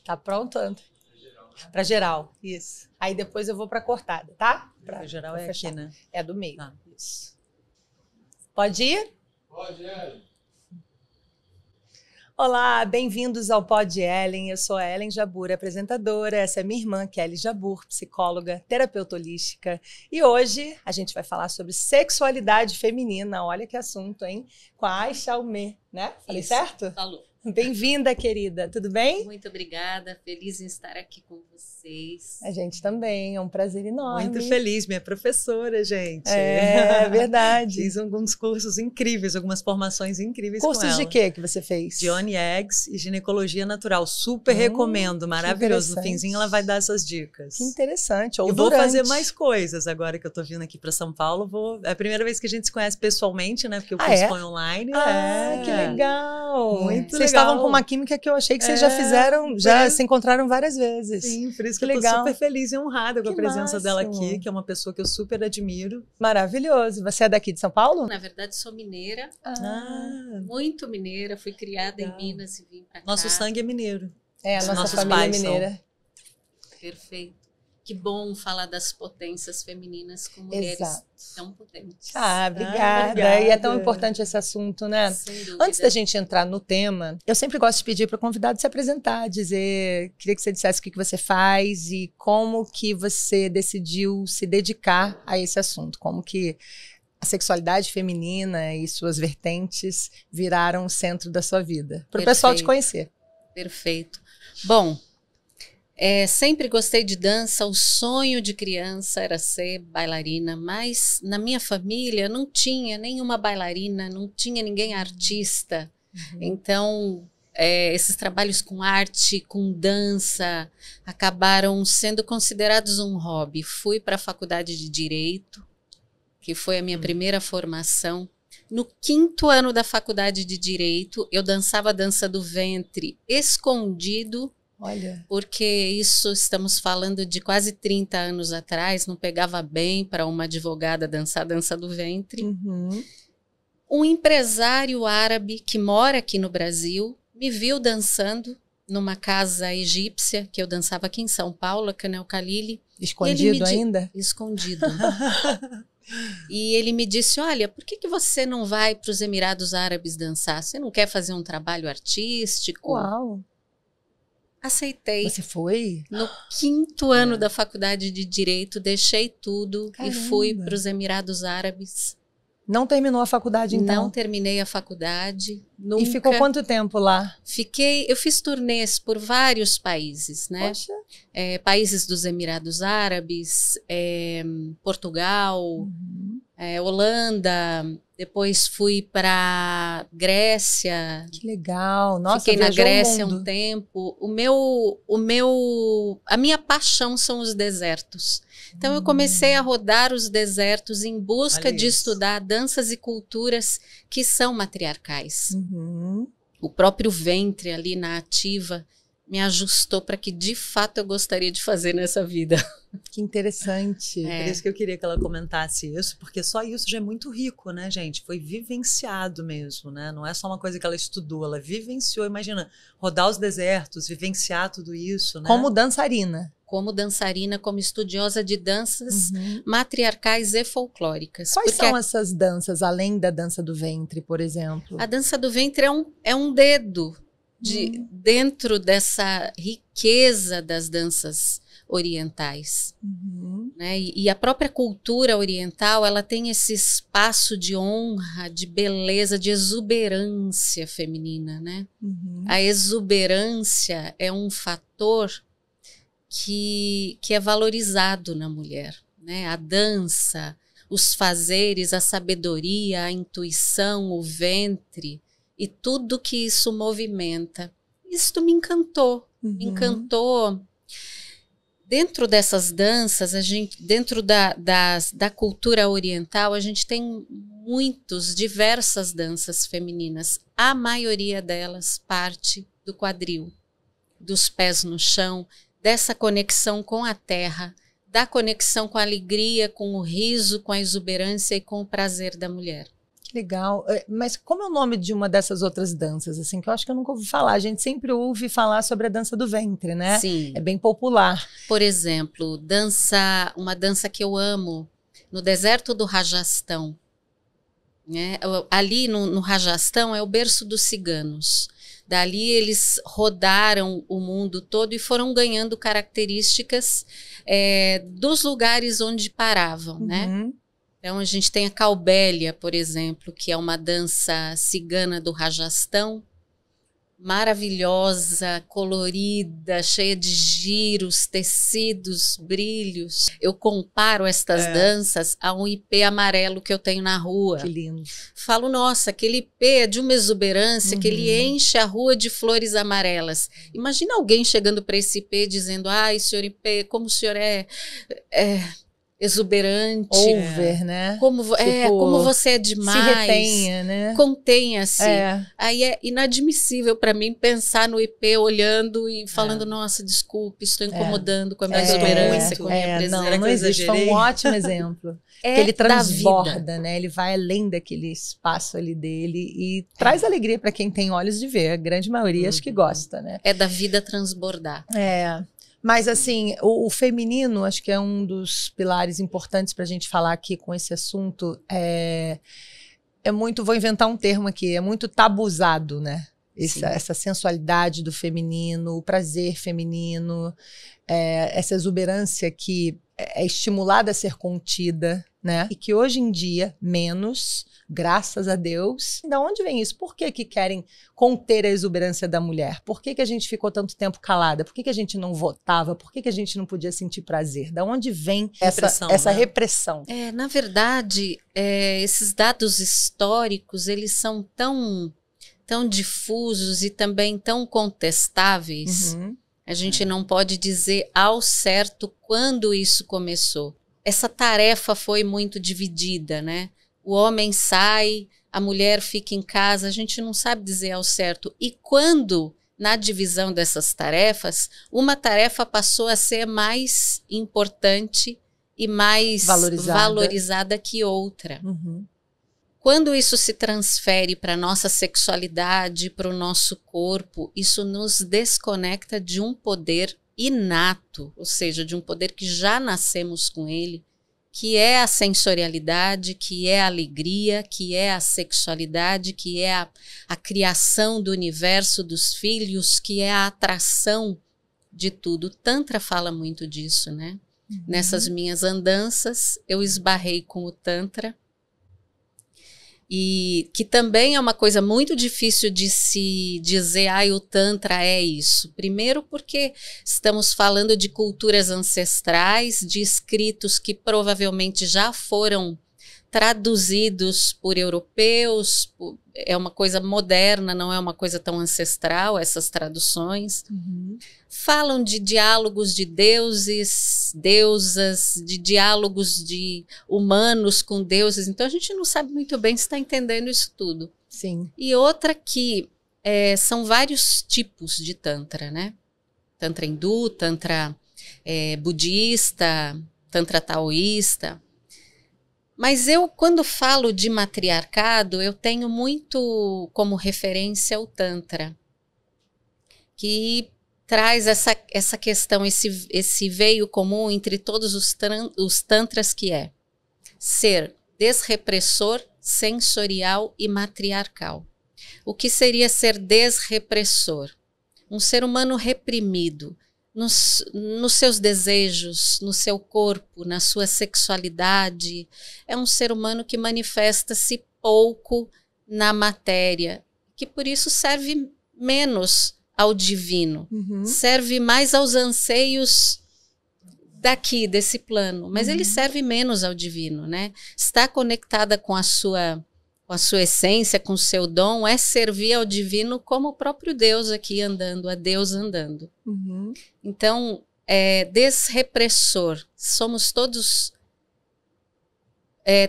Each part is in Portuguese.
Tá pronto? Pra geral, isso. Aí depois eu vou pra cortada, tá? Pra geral é fechar. Aqui, né? É do meio. Tá. Isso. Pode ir? Pode, Ellen. Olá, bem-vindos ao Pod Ellen. Eu sou a Ellen Jabur, apresentadora. Essa é minha irmã, Kelly Jabur, psicóloga, terapeuta holística. E hoje a gente vai falar sobre sexualidade feminina. Olha que assunto, hein? Com a Aisha Almê, né? Falei certo? Falou. Bem-vinda, querida. Tudo bem? Muito obrigada. Feliz em estar aqui com vocês. A gente também. É um prazer enorme. Muito feliz. Minha professora, gente. É verdade. Fiz alguns cursos incríveis, algumas formações incríveis com ela. Cursos de quê que você fez? De Oni Eggs e ginecologia natural. Super recomendo. Maravilhoso. No finzinho ela vai dar essas dicas. Que interessante. Ou eu vou fazer mais coisas agora que eu tô vindo aqui para São Paulo. É a primeira vez que a gente se conhece pessoalmente, né? Porque o curso foi online. Que legal. Muito legal. Vocês estavam com uma química que eu achei que vocês já fizeram, já se encontraram várias vezes. Sim, por isso que eu tô super feliz e honrada com a presença dela aqui, que é uma pessoa que eu super admiro. Maravilhoso. Você é daqui de São Paulo? Na verdade, sou mineira. Muito mineira. Fui criada em Minas e vim pra cá. Nosso sangue é mineiro. É, a nossa família é mineira. Perfeito. Que bom falar das potências femininas com mulheres tão potentes. Obrigada. E é tão importante esse assunto, né? Sem dúvida. Antes da gente entrar no tema, eu sempre gosto de pedir para o convidado se apresentar, queria que você dissesse o que você faz e como que você decidiu se dedicar a esse assunto, como que a sexualidade feminina e suas vertentes viraram o centro da sua vida, para o pessoal te conhecer. Perfeito. Bom, sempre gostei de dança, o sonho de criança era ser bailarina, mas na minha família não tinha nenhuma bailarina, não tinha ninguém artista. Então, esses trabalhos com arte, com dança, acabaram sendo considerados um hobby. Fui para a faculdade de Direito, que foi a minha primeira formação. No 5º ano da faculdade de Direito, eu dançava a dança do ventre escondido. Olha. Porque isso estamos falando de quase 30 anos atrás, não pegava bem para uma advogada dançar a dança do ventre. Um empresário árabe que mora aqui no Brasil me viu dançando numa casa egípcia, que eu dançava aqui em São Paulo, Canel Khalili. Escondido ainda? Escondido. E ele me disse, olha, por que você não vai para os Emirados Árabes dançar? Você não quer fazer um trabalho artístico? Uau! Aceitei. Você foi? No 5º ano da faculdade de Direito, deixei tudo e fui para os Emirados Árabes. Não terminou a faculdade, então? Não terminei a faculdade. Nunca. E ficou quanto tempo lá? Eu fiz turnês por vários países, né? Poxa. Países dos Emirados Árabes, Portugal, Holanda. Depois fui para Grécia. Que legal. Nossa, fiquei na Grécia um tempo. A minha paixão são os desertos. Então eu comecei a rodar os desertos em busca de estudar danças e culturas que são matriarcais. O próprio ventre ali na ativa me ajustou para que de fato eu gostaria de fazer nessa vida. Que interessante. Por isso que eu queria que ela comentasse isso, porque só isso já é muito rico, né, gente? Foi vivenciado mesmo, né? Não é só uma coisa que ela estudou, ela vivenciou. Imagina, rodar os desertos, vivenciar tudo isso, né? Como dançarina. Como dançarina, como estudiosa de danças matriarcais e folclóricas. Quais são essas danças, além da dança do ventre, por exemplo? A dança do ventre é um dedo dentro dessa riqueza das danças orientais. Né? E a própria cultura oriental, ela tem esse espaço de honra, de beleza, de exuberância feminina. Né? A exuberância é um fator que é valorizado na mulher. Né? A dança, os fazeres, a sabedoria, a intuição, o ventre e tudo que isso movimenta. Isso me encantou. Me encantou. Dentro dessas danças, dentro da cultura oriental, a gente tem diversas danças femininas. A maioria delas parte do quadril, dos pés no chão, dessa conexão com a terra, da conexão com a alegria, com o riso, com a exuberância e com o prazer da mulher. Legal. Mas como é o nome de uma dessas outras danças, assim, que eu acho que eu nunca ouvi falar? A gente sempre ouve falar sobre a dança do ventre, né? Sim. É bem popular. Por exemplo, uma dança que eu amo, no deserto do Rajastão. Né? Ali no Rajastão é o berço dos ciganos. Dali eles rodaram o mundo todo e foram ganhando características dos lugares onde paravam, né? Então a gente tem a Caubélia, por exemplo, que é uma dança cigana do Rajastão, maravilhosa, colorida, cheia de giros, tecidos, brilhos. Eu comparo estas danças a um ipê amarelo que eu tenho na rua. Que lindo. Falo, nossa, aquele ipê é de uma exuberância que ele enche a rua de flores amarelas. Imagina alguém chegando para esse ipê dizendo, ai, senhor ipê, como o senhor é exuberante. Over, né? Como você é demais. Se retenha, né? Contenha-se. Aí é inadmissível para mim pensar no IP olhando e falando, nossa, desculpe, estou incomodando com a minha exuberância, com a minha presença. Não existe, foi um ótimo exemplo. Que ele transborda, né? Ele vai além daquele espaço ali dele e traz alegria para quem tem olhos de ver. A grande maioria acho que gosta, né? É da vida transbordar. Mas, assim, o feminino, acho que é um dos pilares importantes para a gente falar aqui com esse assunto. É muito, vou inventar um termo aqui, é muito tabuzado, né? Essa sensualidade do feminino, o prazer feminino, essa exuberância que é estimulada a ser contida, né? E que hoje em dia, menos, graças a Deus. Da onde vem isso? Por que querem conter a exuberância da mulher? Por que a gente ficou tanto tempo calada? Por que a gente não votava? Por que a gente não podia sentir prazer? Da onde vem essa repressão? Na verdade, esses dados históricos, eles são tão difusos e também tão contestáveis. A gente não pode dizer ao certo quando isso começou. Essa tarefa foi muito dividida, né? O homem sai, a mulher fica em casa, a gente não sabe dizer ao certo. E quando, na divisão dessas tarefas, uma tarefa passou a ser mais importante e mais valorizada que outra. Quando isso se transfere para a nossa sexualidade, para o nosso corpo, isso nos desconecta de um poder inato, ou seja, de um poder que já nascemos com ele, que é a sensorialidade, que é a alegria, que é a sexualidade, que é a criação do universo dos filhos, que é a atração de tudo. O Tantra fala muito disso, né? Nessas minhas andanças, eu esbarrei com o Tantra, e que também é uma coisa muito difícil de se dizer, o Tantra é isso. Primeiro porque estamos falando de culturas ancestrais, de escritos que provavelmente já foram traduzidos por europeus, é uma coisa moderna, não é uma coisa tão ancestral, essas traduções. Falam de diálogos de deuses, deusas, de diálogos de humanos com deuses, então a gente não sabe muito bem se está entendendo isso tudo. Sim. E outra que são vários tipos de Tantra, né? Tantra hindu, Tantra budista, Tantra taoísta. Mas eu, quando falo de matriarcado, eu tenho muito como referência o Tantra, que traz essa questão, esse veio comum entre todos os tantras, que é ser desrepressor, sensorial e matriarcal. O que seria ser desrepressor? Um ser humano reprimido nos seus desejos, no seu corpo, na sua sexualidade. É um ser humano que manifesta-se pouco na matéria, que por isso serve menos ao divino, serve mais aos anseios desse plano, mas ele serve menos ao divino, né? Está conectada com a sua essência, com o seu dom, é servir ao divino como o próprio Deus aqui andando, a Deus andando. Então, desrepressor, somos todos,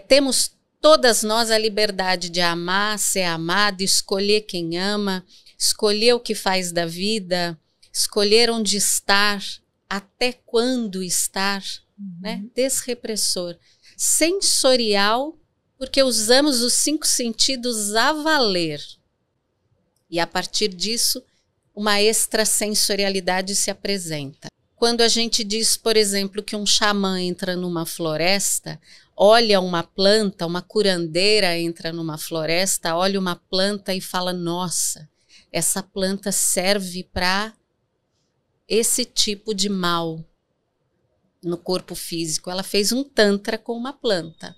temos todas nós a liberdade de amar, ser amado, escolher quem ama, escolher o que faz da vida, escolher onde estar, até quando estar, né? Desrepressor. Sensorial, porque usamos os 5 sentidos a valer. E a partir disso, uma extrasensorialidade se apresenta. Quando a gente diz, por exemplo, que um xamã entra numa floresta, olha uma planta, uma curandeira entra numa floresta, olha uma planta e fala, nossa, essa planta serve para esse tipo de mal no corpo físico. Ela fez um tantra com uma planta.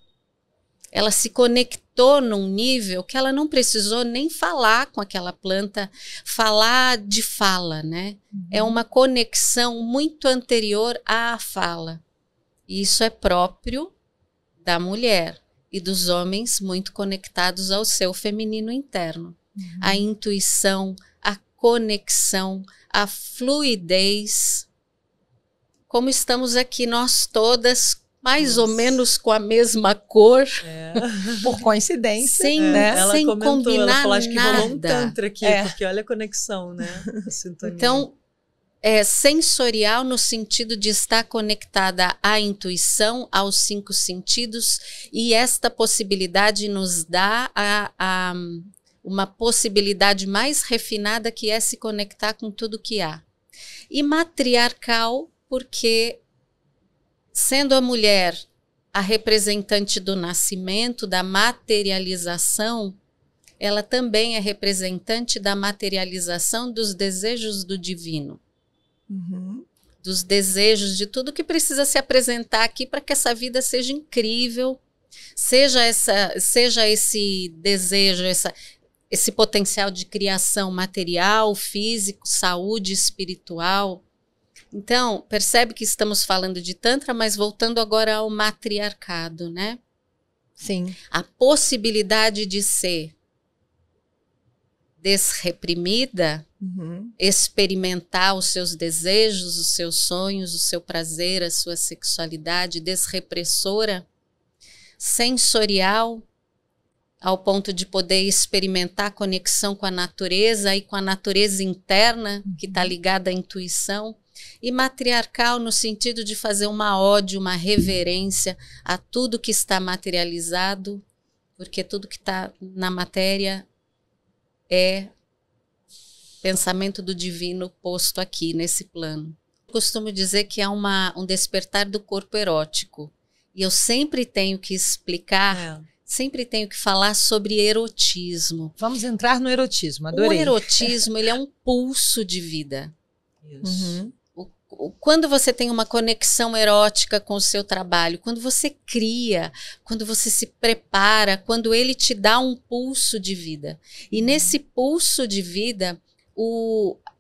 Ela se conectou num nível que ela não precisou nem falar com aquela planta, falar de fala, né? É uma conexão muito anterior à fala. E isso é próprio da mulher e dos homens muito conectados ao seu feminino interno. A intuição, a conexão, a fluidez. Como estamos aqui nós todas, mais ou menos com a mesma cor. Por coincidência. Sem, né? Ela sem comentou, combinar ela falou, acho que rolou um nada. tantra aqui, porque olha a conexão, né? A sintonia. Então, é sensorial no sentido de estar conectada à intuição, aos 5 sentidos, e esta possibilidade nos dá uma possibilidade mais refinada, que é se conectar com tudo que há. E matriarcal, porque sendo a mulher a representante do nascimento, da materialização, ela também é representante da materialização dos desejos do divino. Dos desejos, de tudo que precisa se apresentar aqui para que essa vida seja incrível, seja esse desejo, esse potencial de criação material, físico, saúde, espiritual. Então, percebe que estamos falando de Tantra, mas voltando agora ao matriarcado, né? Sim. A possibilidade de ser desreprimida, experimentar os seus desejos, os seus sonhos, o seu prazer, a sua sexualidade, desrepressora, sensorial, ao ponto de poder experimentar a conexão com a natureza e com a natureza interna, que está ligada à intuição, e matriarcal no sentido de fazer uma ode, uma reverência a tudo que está materializado, porque tudo que está na matéria é pensamento do divino posto aqui, nesse plano. Eu costumo dizer que há um despertar do corpo erótico. E eu sempre tenho que explicar, sempre tenho que falar sobre erotismo. Vamos entrar no erotismo, adorei. O erotismo, ele é um pulso de vida. Isso. Quando você tem uma conexão erótica com o seu trabalho, quando você cria, quando você se prepara, quando ele te dá um pulso de vida. E nesse pulso de vida,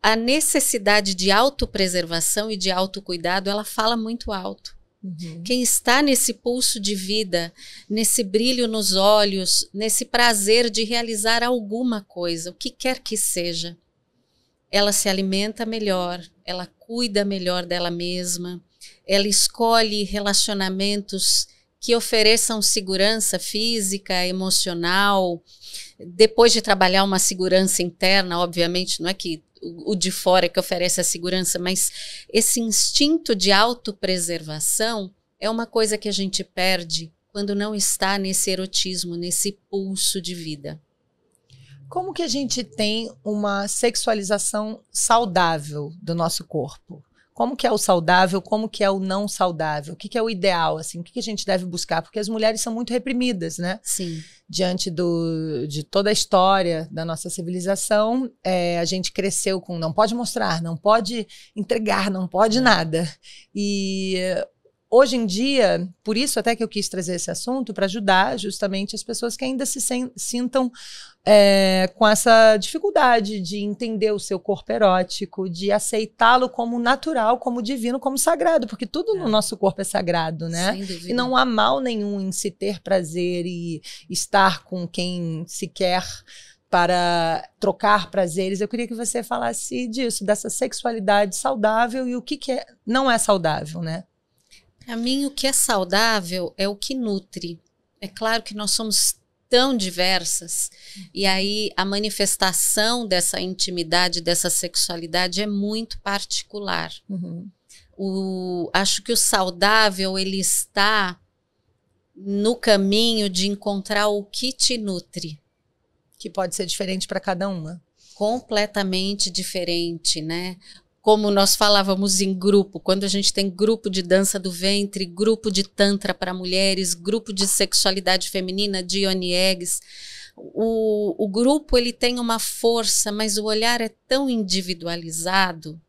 a necessidade de autopreservação e de autocuidado, ela fala muito alto. Quem está nesse pulso de vida, nesse brilho nos olhos, nesse prazer de realizar alguma coisa, o que quer que seja, ela se alimenta melhor, ela cuida melhor dela mesma, ela escolhe relacionamentos que ofereçam segurança física, emocional, depois de trabalhar uma segurança interna, obviamente, não é que o de fora que oferece a segurança, mas esse instinto de autopreservação é uma coisa que a gente perde quando não está nesse erotismo, nesse pulso de vida. Como que a gente tem uma sexualização saudável do nosso corpo? Como que é o saudável, como que é o não saudável? O que é o ideal, assim? O que a gente deve buscar? Porque as mulheres são muito reprimidas, né? Sim. Diante de toda a história da nossa civilização, a gente cresceu com não pode mostrar, não pode entregar, não pode nada. E hoje em dia, por isso até que eu quis trazer esse assunto, para ajudar justamente as pessoas que ainda se sintam com essa dificuldade de entender o seu corpo erótico, de aceitá-lo como natural, como divino, como sagrado, porque tudo no nosso corpo é sagrado, né? Sem dúvida. E não há mal nenhum em se ter prazer e estar com quem se quer para trocar prazeres. Eu queria que você falasse disso, dessa sexualidade saudável e o que não é saudável, né? Para mim, o que é saudável é o que nutre. É claro que nós somos tão diversas, e aí a manifestação dessa intimidade, dessa sexualidade é muito particular. Acho que o saudável, ele está no caminho de encontrar o que te nutre. Que pode ser diferente para cada uma. Completamente diferente, né? Como nós falávamos em grupo, quando a gente tem grupo de dança do ventre, grupo de tantra para mulheres, grupo de sexualidade feminina, de Yoni Eggs, o grupo ele tem uma força, mas o olhar é tão individualizado.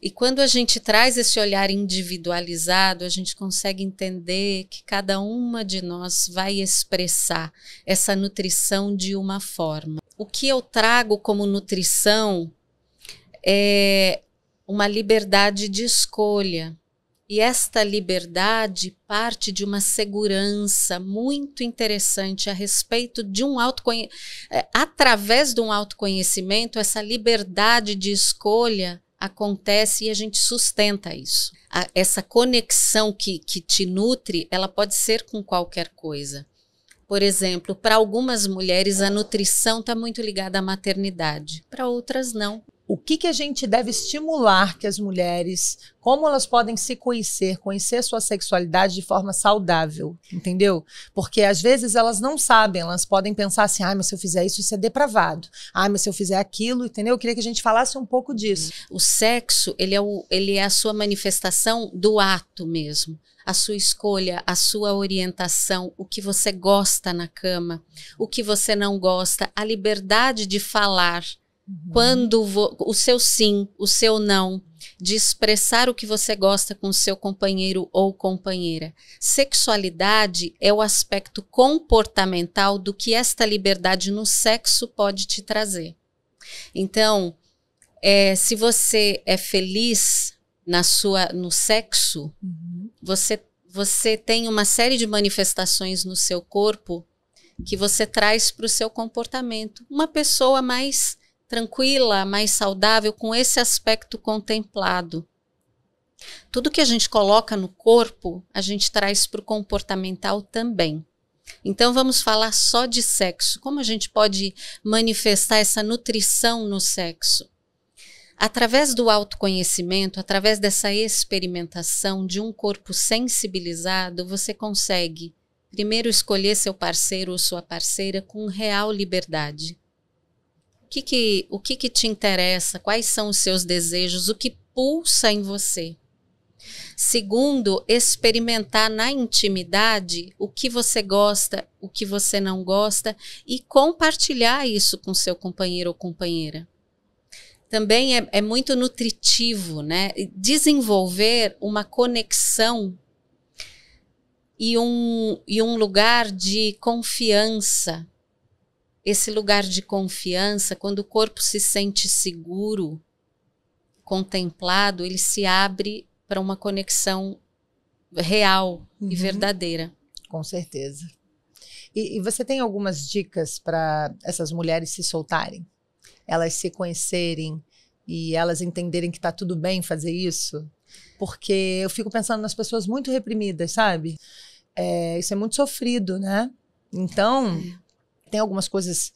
E quando a gente traz esse olhar individualizado, a gente consegue entender que cada uma de nós vai expressar essa nutrição de uma forma. O que eu trago como nutrição é uma liberdade de escolha. E esta liberdade parte de uma segurança muito interessante a respeito de um autoconhecimento. Através de um autoconhecimento, essa liberdade de escolha acontece e a gente sustenta isso. Essa conexão que te nutre, ela pode ser com qualquer coisa. Por exemplo, para algumas mulheres a nutrição está muito ligada à maternidade, para outras não. O que a gente deve estimular que as mulheres, como elas podem se conhecer sua sexualidade de forma saudável, entendeu? Porque às vezes elas não sabem, elas podem pensar assim, mas se eu fizer isso é depravado. Mas se eu fizer aquilo, entendeu? Eu queria que a gente falasse um pouco disso. O sexo, ele é a sua manifestação do ato mesmo. A sua escolha, a sua orientação, o que você gosta na cama, o que você não gosta, a liberdade de falar. Quando o seu sim, o seu não, de expressar o que você gosta com o seu companheiro ou companheira. Sexualidade é o aspecto comportamental do que esta liberdade no sexo pode te trazer. Então, se você é feliz no sexo, você tem uma série de manifestações no seu corpo que você traz para o seu comportamento. Uma pessoa mais tranquila, mais saudável, com esse aspecto contemplado. Tudo que a gente coloca no corpo, a gente traz para o comportamental também. Então vamos falar só de sexo. Como a gente pode manifestar essa nutrição no sexo? Através do autoconhecimento, através dessa experimentação de um corpo sensibilizado, você consegue primeiro escolher seu parceiro ou sua parceira com real liberdade. O que te interessa? Quais são os seus desejos? O que pulsa em você? Segundo, experimentar na intimidade o que você gosta, o que você não gosta e compartilhar isso com seu companheiro ou companheira. Também é muito nutritivo, né? Desenvolver uma conexão e um lugar de confiança. Esse lugar de confiança, quando o corpo se sente seguro, contemplado, ele se abre para uma conexão real e verdadeira. Com certeza. E você tem algumas dicas para essas mulheres se soltarem? Elas se conhecerem e elas entenderem que está tudo bem fazer isso? Porque eu fico pensando nas pessoas muito reprimidas, sabe? Isso é muito sofrido, né? Então... Tem algumas coisas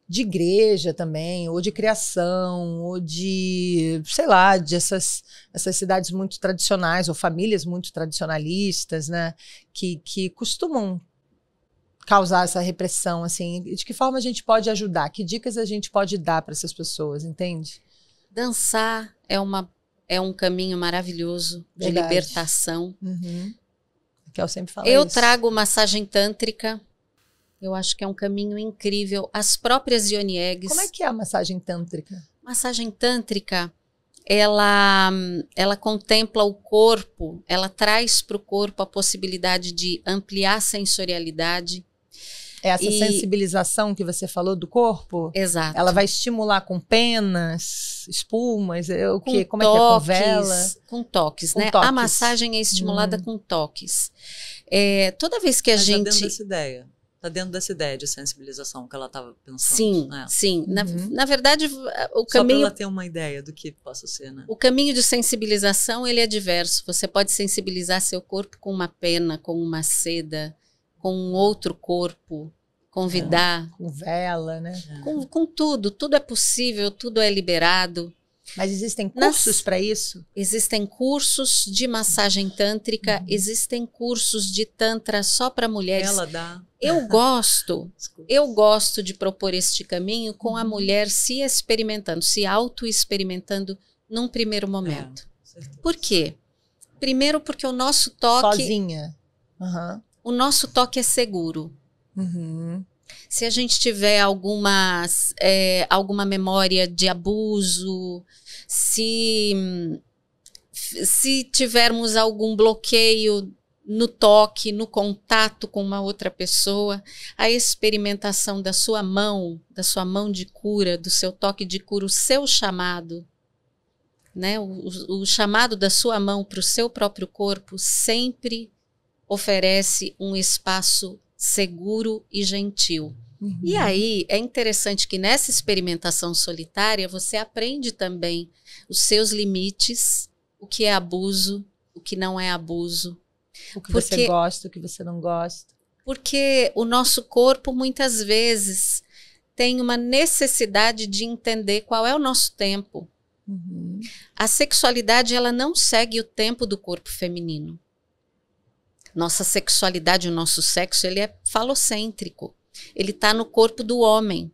de igreja também, ou de criação, ou de, sei lá, de essas cidades muito tradicionais, ou famílias muito tradicionalistas, né? Que costumam causar essa repressão, assim. De que forma a gente pode ajudar? Que dicas a gente pode dar para essas pessoas, entende? Dançar é um caminho maravilhoso de libertação. Que eu sempre falo Eu trago massagem tântrica. Eu acho que é um caminho incrível. As próprias Yoni Eggs. Como é que é a massagem tântrica? Massagem tântrica, ela contempla o corpo, ela traz para o corpo a possibilidade de ampliar a sensorialidade. Essa sensibilização que você falou do corpo? Exato. Ela vai estimular com penas, espumas, o quê? Como toques, é que é? Com vela? Com toques, com né? Toques. A massagem é estimulada com toques. Toda vez que a gente... Tá dentro dessa ideia. Está dentro dessa ideia de sensibilização que ela estava pensando. Sim, né? sim. Na verdade, o caminho... Só para ela ter uma ideia do que possa ser, né? O caminho de sensibilização, ele é diverso. Você pode sensibilizar seu corpo com uma pena, com uma seda, com um outro corpo, convidar. Com vela, né? Com tudo. Tudo é possível, tudo é liberado. Mas existem cursos para isso? Existem cursos de massagem tântrica, existem cursos de tantra só para mulheres. Ela dá. Eu gosto de propor este caminho com a mulher se experimentando, se auto-experimentando num primeiro momento. Por quê? Primeiro porque o nosso toque... Sozinha. O nosso toque é seguro. Se a gente tiver alguma memória de abuso, se tivermos algum bloqueio no toque, no contato com uma outra pessoa, a experimentação da sua mão de cura, do seu toque de cura, o seu chamado, né? O chamado da sua mão para o seu próprio corpo sempre oferece um espaço seguro e gentil. E aí é interessante que nessa experimentação solitária você aprende também os seus limites, o que é abuso, o que não é abuso. O que você gosta, o que você não gosta. Porque o nosso corpo muitas vezes tem uma necessidade de entender qual é o nosso tempo. A sexualidade ela não segue o tempo do corpo feminino. Nossa sexualidade, o nosso sexo, ele é falocêntrico. Ele está no corpo do homem.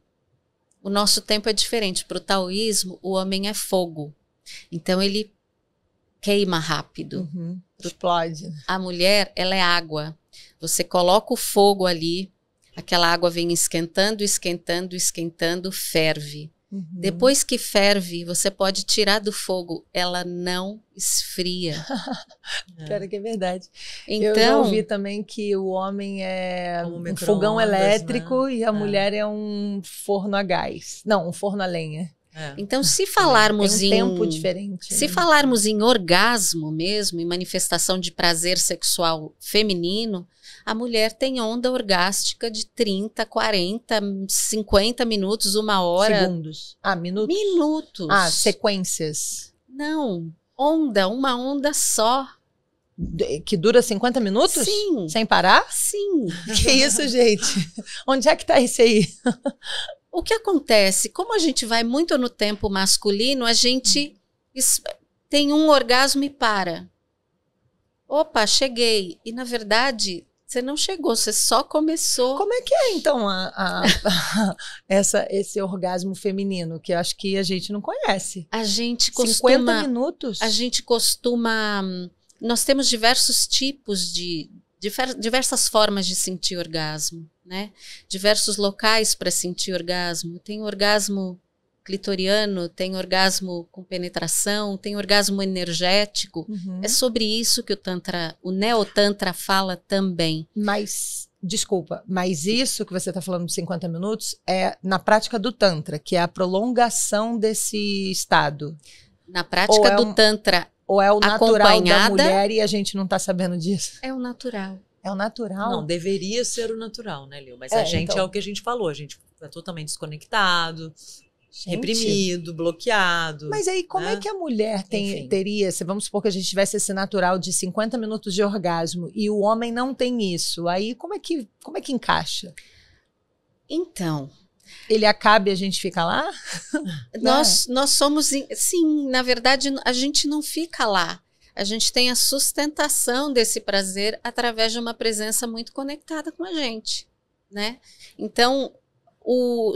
O nosso tempo é diferente. Para o taoísmo, o homem é fogo. Então, ele queima rápido. Explode. A mulher, ela é água. Você coloca o fogo ali, aquela água vem esquentando, esquentando, esquentando, ferve. Depois que ferve, você pode tirar do fogo, ela não esfria. Cara, que é verdade. Então, eu já ouvi também que o homem é um fogão elétrico, né? E a mulher é um forno a gás. Não, um forno a lenha. Então, se falarmos tem um tempo diferente. Se falarmos em orgasmo mesmo, em manifestação de prazer sexual feminino, a mulher tem onda orgástica de 30, 40, 50 minutos, 1 hora. Segundos. Minutos? Minutos. Sequências. Não, uma onda só. Que dura 50 minutos? Sim. Sem parar? Sim. Que isso, gente? Onde é que tá isso aí? O que acontece? Como a gente vai muito no tempo masculino, a gente tem um orgasmo e para. Opa, cheguei. E, na verdade, você não chegou, você só começou. Como é que é, então, esse orgasmo feminino, que eu acho que a gente não conhece? A gente costuma... 50 minutos? A gente costuma... Nós temos diversos tipos diversas formas de sentir orgasmo, né? Diversos locais para sentir orgasmo. Tem orgasmo clitoriano, tem orgasmo com penetração, tem orgasmo energético. É sobre isso que o neotantra fala também. Mas, desculpa, mas isso que você está falando de 50 minutos é na prática do tantra, que é a prolongação desse estado. Na prática do tantra, ou é o natural da mulher e a gente não está sabendo disso? É o natural. É o natural? Não, deveria ser o natural, né, Lil? Mas a gente então... é o que a gente falou, a gente é totalmente desconectado, reprimido, bloqueado. Mas aí como é que a mulher teria, se vamos supor que a gente tivesse esse natural de 50 minutos de orgasmo e o homem não tem isso, aí como é que encaixa? Então... Ele acaba e a gente fica lá? Nós somos... Sim, na verdade, a gente não fica lá. A gente tem a sustentação desse prazer através de uma presença muito conectada com a gente, né? Então,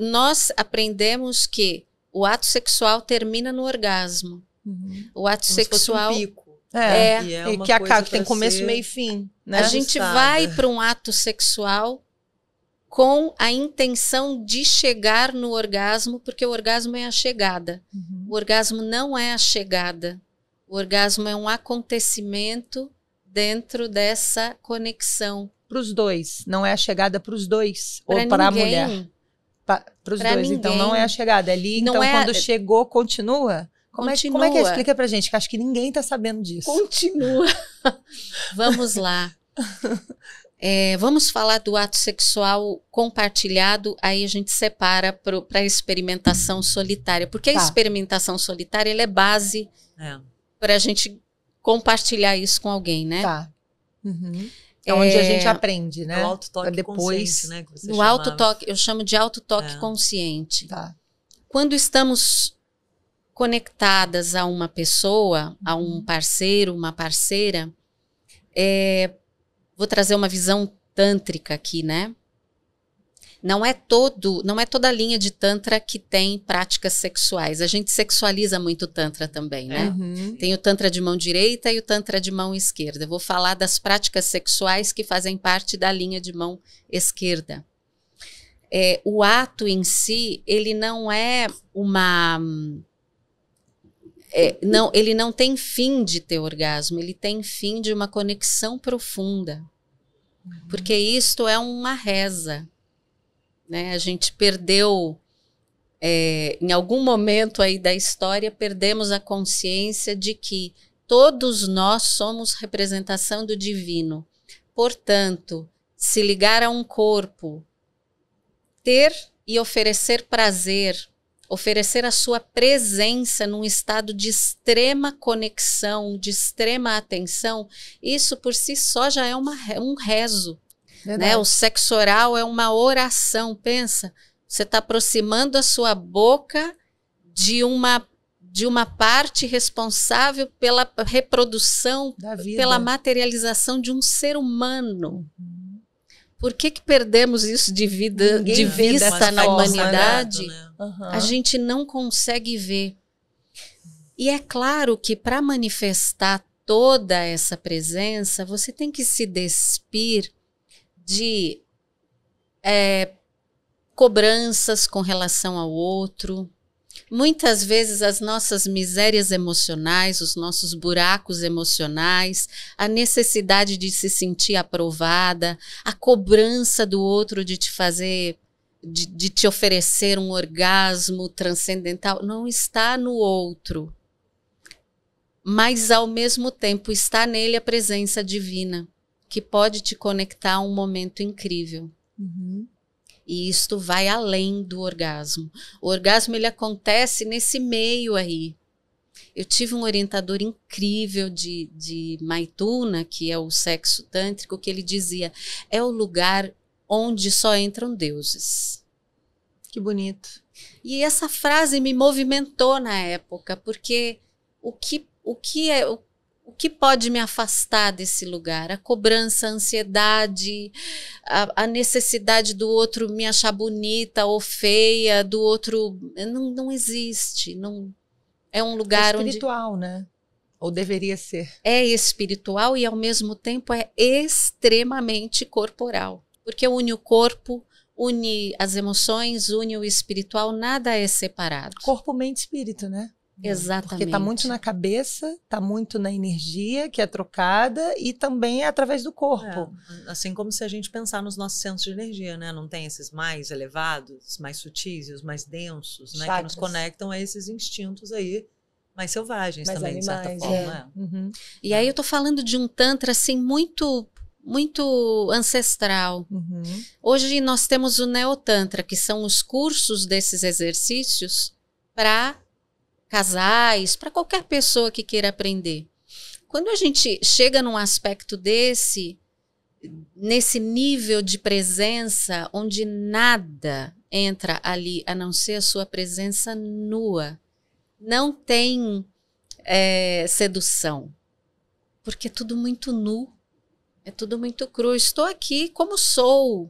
nós aprendemos que o ato sexual termina no orgasmo. O ato sexual... Se fosse um pico. E que acaba, que tem começo, meio e fim. Né? A gente vai para um ato sexual com a intenção de chegar no orgasmo, porque o orgasmo é a chegada. O orgasmo não é a chegada. O orgasmo é um acontecimento dentro dessa conexão. Para os dois, não é a chegada para os dois? Pra ou para a mulher? Para os dois, ninguém. Então não é a chegada. Ali, não então, quando chegou, continua? Como é que explica pra gente? Que acho que ninguém está sabendo disso. Continua. Vamos lá. Vamos falar do ato sexual compartilhado, aí a gente separa para a experimentação solitária. Porque a experimentação solitária ela é base para a gente compartilhar isso com alguém, né? É onde a gente aprende, né? O autotoque depois, né? Que você no autotoque, eu chamo de autotoque consciente. Quando estamos conectadas a uma pessoa, a um parceiro, uma parceira, vou trazer uma visão tântrica aqui, né? Não é toda a linha de tantra que tem práticas sexuais. A gente sexualiza muito o tantra também, né? Tem o tantra de mão direita e o tantra de mão esquerda. Eu vou falar das práticas sexuais que fazem parte da linha de mão esquerda. O ato em si, ele não é uma... ele não tem fim de ter orgasmo, ele tem fim de uma conexão profunda. Porque isto é uma reza. Né? A gente perdeu, em algum momento aí da história, perdemos a consciência de que todos nós somos representação do divino. Portanto, se ligar a um corpo, ter e oferecer prazer, oferecer a sua presença num estado de extrema conexão, de extrema atenção, isso por si só já é um rezo. Né? O sexo oral é uma oração, pensa, você está aproximando a sua boca de uma parte responsável pela reprodução, pela materialização de um ser humano. Por que perdemos isso de vista na humanidade? Né? A gente não consegue ver. E é claro que para manifestar toda essa presença, você tem que se despir de cobranças com relação ao outro. Muitas vezes as nossas misérias emocionais, os nossos buracos emocionais, a necessidade de se sentir aprovada, a cobrança do outro de te fazer, de te oferecer um orgasmo transcendental, não está no outro. Mas ao mesmo tempo está nele a presença divina, que pode te conectar a um momento incrível. E isto vai além do orgasmo. O orgasmo, ele acontece nesse meio aí. Eu tive um orientador incrível de Maituna, que é o sexo tântrico, que ele dizia, é o lugar onde só entram deuses. Que bonito. E essa frase me movimentou na época, porque o que pode me afastar desse lugar? A cobrança, a ansiedade, a necessidade do outro me achar bonita ou feia, do outro... Não existe. Não, é um lugar onde... É espiritual, né? Ou deveria ser. É espiritual e, ao mesmo tempo, é extremamente corporal. Porque une o corpo, une as emoções, une o espiritual, nada é separado. Corpo, mente e espírito, né? Exatamente. Porque está muito na cabeça, está muito na energia que é trocada e também é através do corpo. Assim como se a gente pensar nos nossos centros de energia, né? Não tem esses mais elevados, mais sutis e os mais densos, né? Que nos conectam a esses instintos aí mais selvagens mais também, animais, de certa forma. E aí eu tô falando de um tantra assim muito ancestral. Hoje nós temos o neotantra, que são os cursos desses exercícios para casais, para qualquer pessoa que queira aprender. Quando a gente chega num aspecto nesse nível de presença, onde nada entra ali, a não ser a sua presença nua, não tem sedução, porque é tudo muito nu, é tudo muito cru. Estou aqui como sou.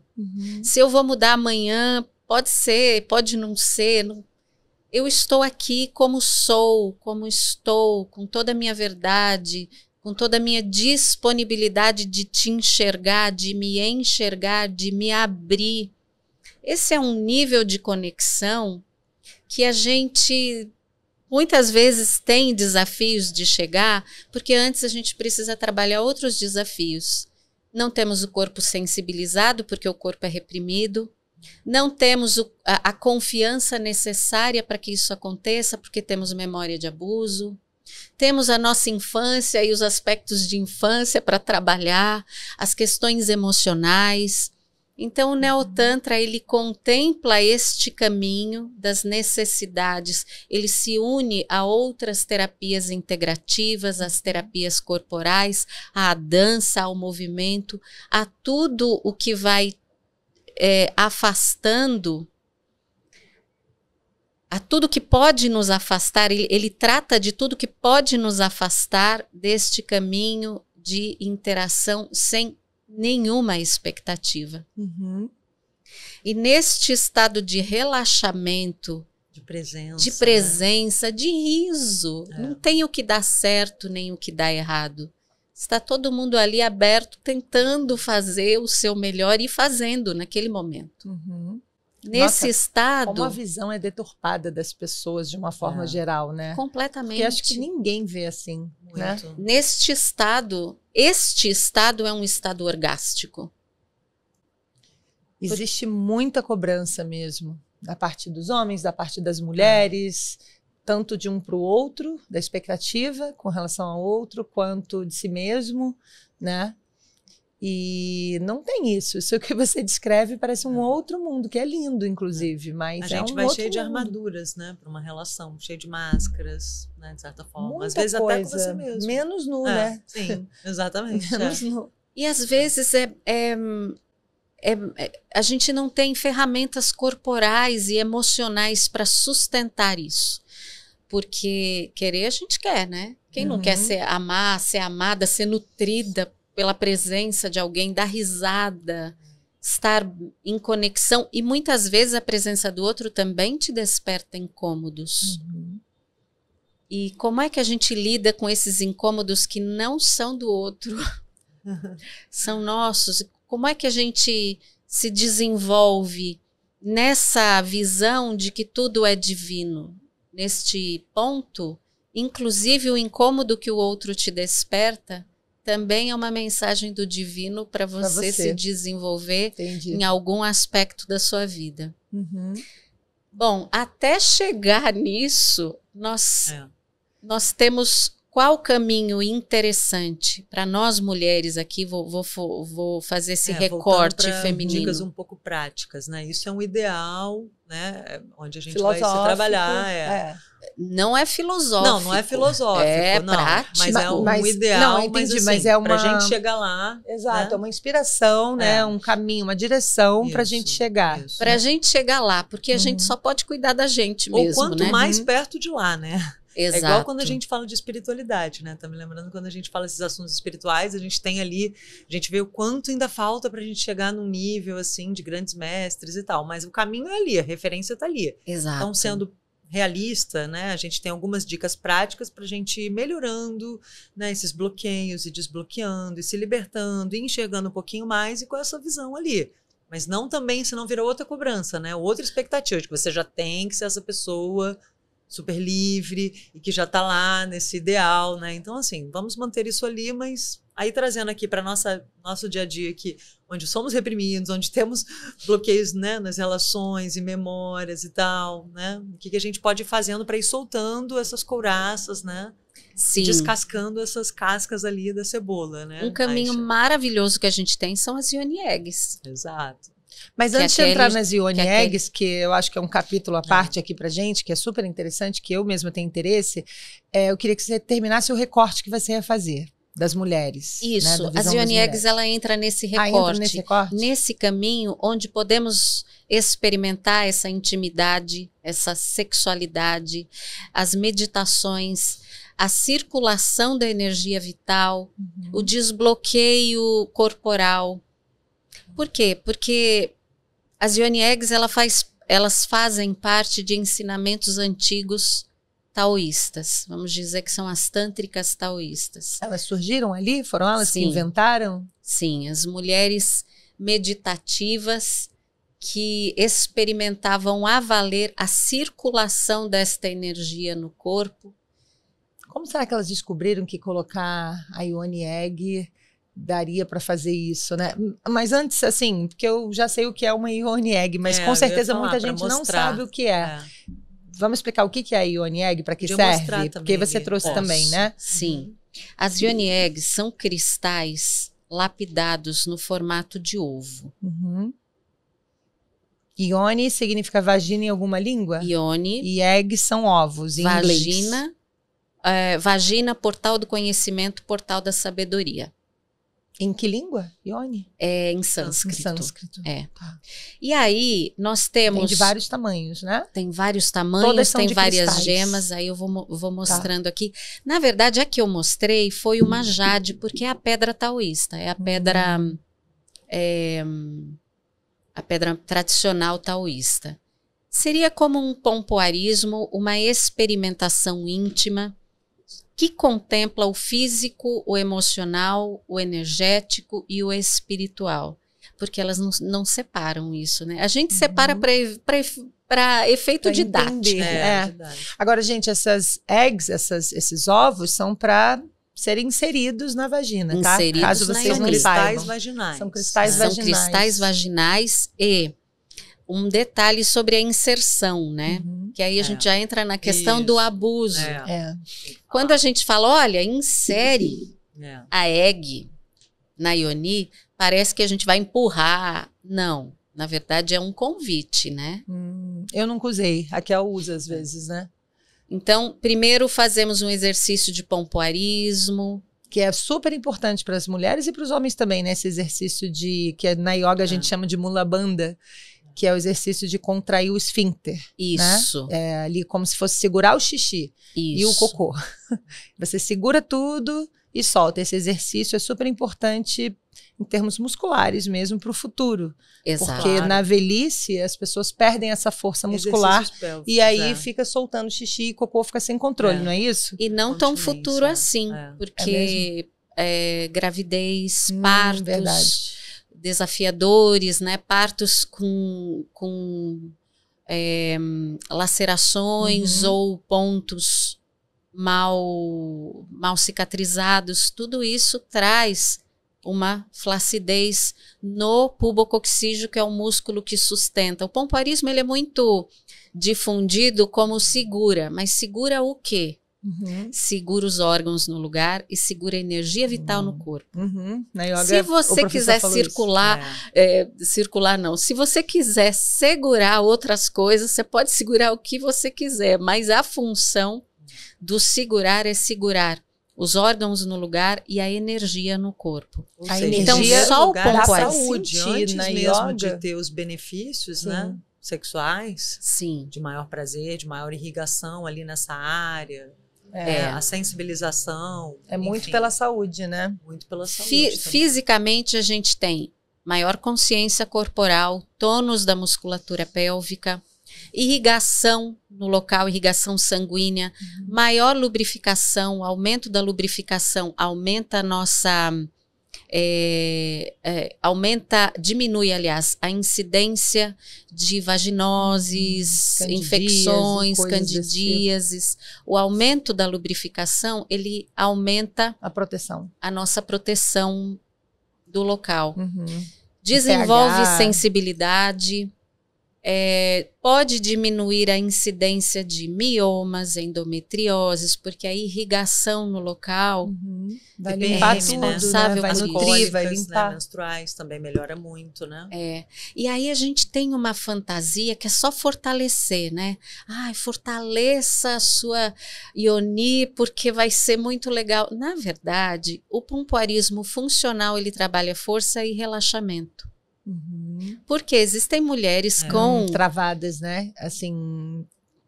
Se eu vou mudar amanhã, pode ser, pode não ser, eu estou aqui como sou, como estou, com toda a minha verdade, com toda a minha disponibilidade de te enxergar, de me abrir. Esse é um nível de conexão que a gente muitas vezes tem desafios de chegar, porque antes a gente precisa trabalhar outros desafios. Não temos o corpo sensibilizado, porque o corpo é reprimido. Não temos a confiança necessária para que isso aconteça, porque temos memória de abuso. Temos a nossa infância e os aspectos de infância para trabalhar, as questões emocionais. Então, o Neotantra, ele contempla este caminho das necessidades. Ele se une a outras terapias integrativas, as terapias corporais, à dança, ao movimento, a tudo o que vai afastando a tudo que pode nos afastar, ele trata de tudo que pode nos afastar deste caminho de interação sem nenhuma expectativa. E neste estado de relaxamento, de presença, de riso, não tem o que dá certo nem o que dá errado. Está todo mundo ali aberto, tentando fazer o seu melhor e fazendo naquele momento. Nesse estado... Como a visão é deturpada das pessoas de uma forma geral, né? Completamente. Porque acho que ninguém vê assim, né? Neste estado, este estado é um estado orgástico. Existe muita cobrança mesmo, da parte dos homens, da parte das mulheres, tanto de um para o outro, da expectativa com relação ao outro, quanto de si mesmo, né? E não tem isso. Isso que você descreve parece um outro mundo, que é lindo, inclusive, mas a gente vai cheio de armaduras, né, para uma relação, cheio de máscaras, né, de certa forma. Muita às vezes coisa. Até com você mesmo. Menos nu, né? Sim, exatamente. Menos nu. E às vezes a gente não tem ferramentas corporais e emocionais para sustentar isso. Porque querer a gente quer, né? Quem não quer ser amada, ser nutrida pela presença de alguém, dar risada, estar em conexão. E muitas vezes a presença do outro também te desperta incômodos. E como é que a gente lida com esses incômodos que não são do outro? São nossos. Como é que a gente se desenvolve nessa visão de que tudo é divino? Neste ponto, inclusive o incômodo que o outro te desperta também é uma mensagem do divino para você se desenvolver em algum aspecto da sua vida. Bom, até chegar nisso, nós temos qual caminho interessante para nós mulheres aqui, vou fazer esse recorte feminino. Dicas um pouco práticas, né? Isso é um ideal, né? Onde a gente vai se trabalhar. Não é filosófico. Não é filosófico. É prático. Mas é um ideal. Não, entendi, mas, assim, mas é uma... pra gente chegar lá. Exato, é uma inspiração, né? Um caminho, uma direção pra gente chegar. Pra gente chegar lá, porque a gente só pode cuidar da gente mesmo, ou quanto mais perto de lá, né? Exato. É igual quando a gente fala de espiritualidade, né? Tá me lembrando quando a gente fala esses assuntos espirituais, a gente tem ali, a gente vê o quanto ainda falta pra gente chegar num nível, assim, de grandes mestres e tal. Mas o caminho é ali, a referência tá ali. Exato. Então, sendo realista, né? A gente tem algumas dicas práticas pra gente ir melhorando, né? Esses bloqueios e desbloqueando e se libertando e enxergando um pouquinho mais e com essa visão ali. Mas não também, senão vira outra cobrança, né? Outra expectativa de que você já tem que ser essa pessoa super livre e que já está lá nesse ideal, né? Então, assim, vamos manter isso ali, mas aí trazendo aqui para nosso dia a dia aqui, onde somos reprimidos, onde temos bloqueios, né, nas relações e memórias e tal, né? O que a gente pode ir fazendo para ir soltando essas couraças, né? Sim. Descascando essas cascas ali da cebola, né? Um caminho maravilhoso que a gente tem são as Yoni Eggs. Exato. Mas antes de entrar nas Yoni Eggs, que eu acho que é um capítulo à parte aqui pra gente, que é super interessante, que eu mesma tenho interesse, eu queria que você terminasse o recorte que você ia fazer das mulheres. Isso, né, as Yoni Eggs, ela entra nesse recorte, entra nesse recorte, nesse caminho onde podemos experimentar essa intimidade, essa sexualidade, as meditações, a circulação da energia vital, o desbloqueio corporal. Por quê? Porque as Yoni Eggs, elas fazem parte de ensinamentos antigos taoístas. Vamos dizer que são as tântricas taoístas. Elas surgiram ali? Foram elas que Sim. inventaram? Sim, as mulheres meditativas que experimentavam a valer a circulação desta energia no corpo. Como será que elas descobriram que colocar a Yoni Egg daria para fazer isso, né? Mas antes, assim, porque eu já sei o que é uma Yoni Egg, mas com certeza muita gente não sabe o que é. Vamos explicar o que é a Yoni Egg, para que serve? Porque você trouxe também, né? Sim. As Yoni Eggs são cristais lapidados no formato de ovo. Yoni significa vagina em alguma língua? Yoni. E egg são ovos, em vagina, inglês. Vagina, portal do conhecimento, portal da sabedoria. Em que língua? Ione? É em Em sânscrito. sânscrito. É. Tá. E aí, nós temos... Tem de vários tamanhos, né? Tem vários Todas tamanhos, são tem de várias cristais. gemas, aí eu vou mostrando aqui. Na verdade, a que eu mostrei foi uma jade, porque é a pedra taoísta, é a pedra, a pedra tradicional taoísta. Seria como um pompoarismo, uma experimentação íntima que contempla o físico, o emocional, o energético e o espiritual. Porque elas não separam isso, né? A gente separa para efeito Pra didático. entender. Verdade. Agora, gente, essas eggs, esses ovos, são para serem inseridos na vagina, tá? Inseridos Caso na vocês São não ionia. cristais saibam. vaginais. São cristais São vaginais. cristais vaginais e um detalhe sobre a inserção, né? Uhum. Que aí a gente já entra na questão do Isso. abuso. É. Quando a gente fala, olha, insere É. a egg na ioni, parece que a gente vai empurrar. Não, na verdade é um convite, né? Eu nunca usei. A Kel usa às vezes, né? Então, primeiro fazemos um exercício de pompoarismo. Que é super importante para as mulheres e para os homens também, né? Esse exercício que na yoga a gente chama de mula bandha, que é o exercício de contrair o esfíncter. Isso, É ali como se fosse segurar o xixi isso. e o cocô. Você segura tudo e solta. Esse exercício é super importante em termos musculares mesmo para o futuro. Exato. Porque Claro. na velhice as pessoas perdem essa força muscular Exercícios pélvicos, e aí fica soltando xixi e cocô fica sem controle, É. não é isso? E não tão Continência, futuro assim, é. porque gravidez, partos Verdade. desafiadores, né? Partos com lacerações ou pontos mal cicatrizados, tudo isso traz uma flacidez no pubococcígeo, que é o músculo que sustenta. O pompoarismo ele é muito difundido como segura, mas segura o quê? Uhum. Segura os órgãos no lugar e segura a energia vital no corpo. Uhum. Na yoga, Se o você professor quiser falou isso. circular, circular não. Se você quiser segurar outras coisas, você pode segurar o que você quiser, mas a função do segurar é segurar os órgãos no lugar e a energia no corpo. Ou A seja, energia então, primeiro só o lugar, a pompoarismo. saúde, Sentir antes na mesmo yoga. de ter os benefícios, Sim. né, sexuais, Sim, de maior prazer, de maior irrigação ali nessa área, É. a sensibilização. É muito enfim, pela saúde, né? muito pela saúde também. fisicamente a gente tem maior consciência corporal, tônus da musculatura pélvica, irrigação no local, irrigação sanguínea, maior lubrificação, aumento da lubrificação, aumenta a nossa... diminui, aliás, a incidência de vaginoses, Candidíase, infecções, coisas desse candidíases. O aumento da lubrificação, ele aumenta A proteção. a nossa proteção do local. Uhum. Desenvolve pH. sensibilidade, pode diminuir a incidência de miomas, endometrioses, porque a irrigação no local Vai TPM, limpar né? tudo, né? Responsável Vai por nutrir, Cólicas, vai né, limpar. menstruais também melhora muito, né? E aí a gente tem uma fantasia que é só fortalecer, né? Ai, fortaleça a sua ioni porque vai ser muito legal. Na verdade, o pompoarismo funcional, ele trabalha força e relaxamento. Uhum. Porque existem mulheres Travadas, né? Assim,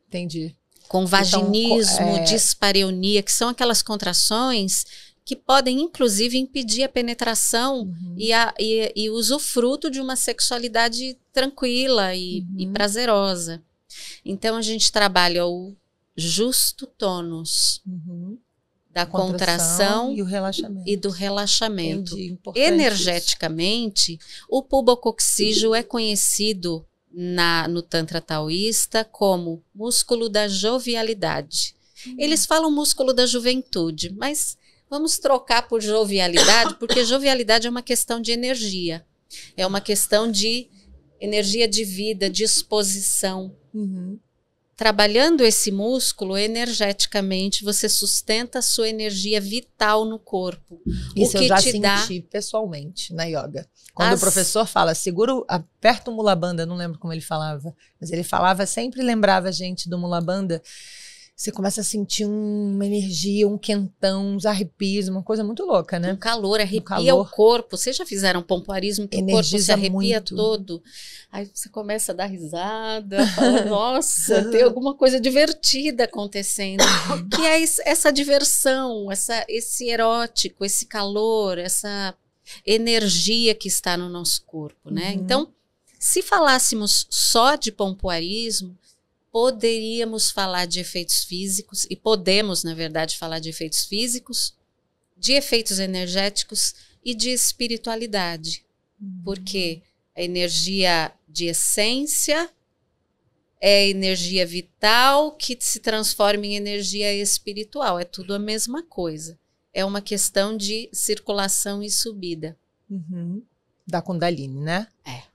entendi. com vaginismo, Então, dispareunia, que são aquelas contrações que podem, inclusive, impedir a penetração e usufruto de uma sexualidade tranquila e prazerosa. Então, a gente trabalha o justo tônus da contração e o relaxamento. e do relaxamento. Entendi, importante Energeticamente, o pubococcígeo é conhecido no Tantra taoísta como músculo da jovialidade. Eles falam músculo da juventude, mas vamos trocar por jovialidade, porque jovialidade é uma questão de energia. É uma questão de energia de vida, disposição. Trabalhando esse músculo energeticamente, você sustenta a sua energia vital no corpo. Isso o que eu já te dá senti pessoalmente na yoga. Quando o professor fala, aperta o Mula Bandha, não lembro como ele falava, mas ele falava, sempre lembrava a gente do Mula Bandha. Você começa a sentir uma energia, um quentão, uns arrepios, uma coisa muito louca, né? Um calor, arrepia calor. o corpo. Vocês já fizeram pompoarismo que Energiza o corpo se arrepia muito. todo? Aí você começa a dar risada, fala, nossa, tem alguma coisa divertida acontecendo. Que é essa diversão, esse erótico, esse calor, essa energia que está no nosso corpo, né? Então, se falássemos só de pompoarismo, poderíamos falar de efeitos físicos, e podemos, na verdade, falar de efeitos físicos, de efeitos energéticos e de espiritualidade. Porque a energia de essência é energia vital que se transforma em energia espiritual. É tudo a mesma coisa. É uma questão de circulação e subida. Da Kundalini, né? É.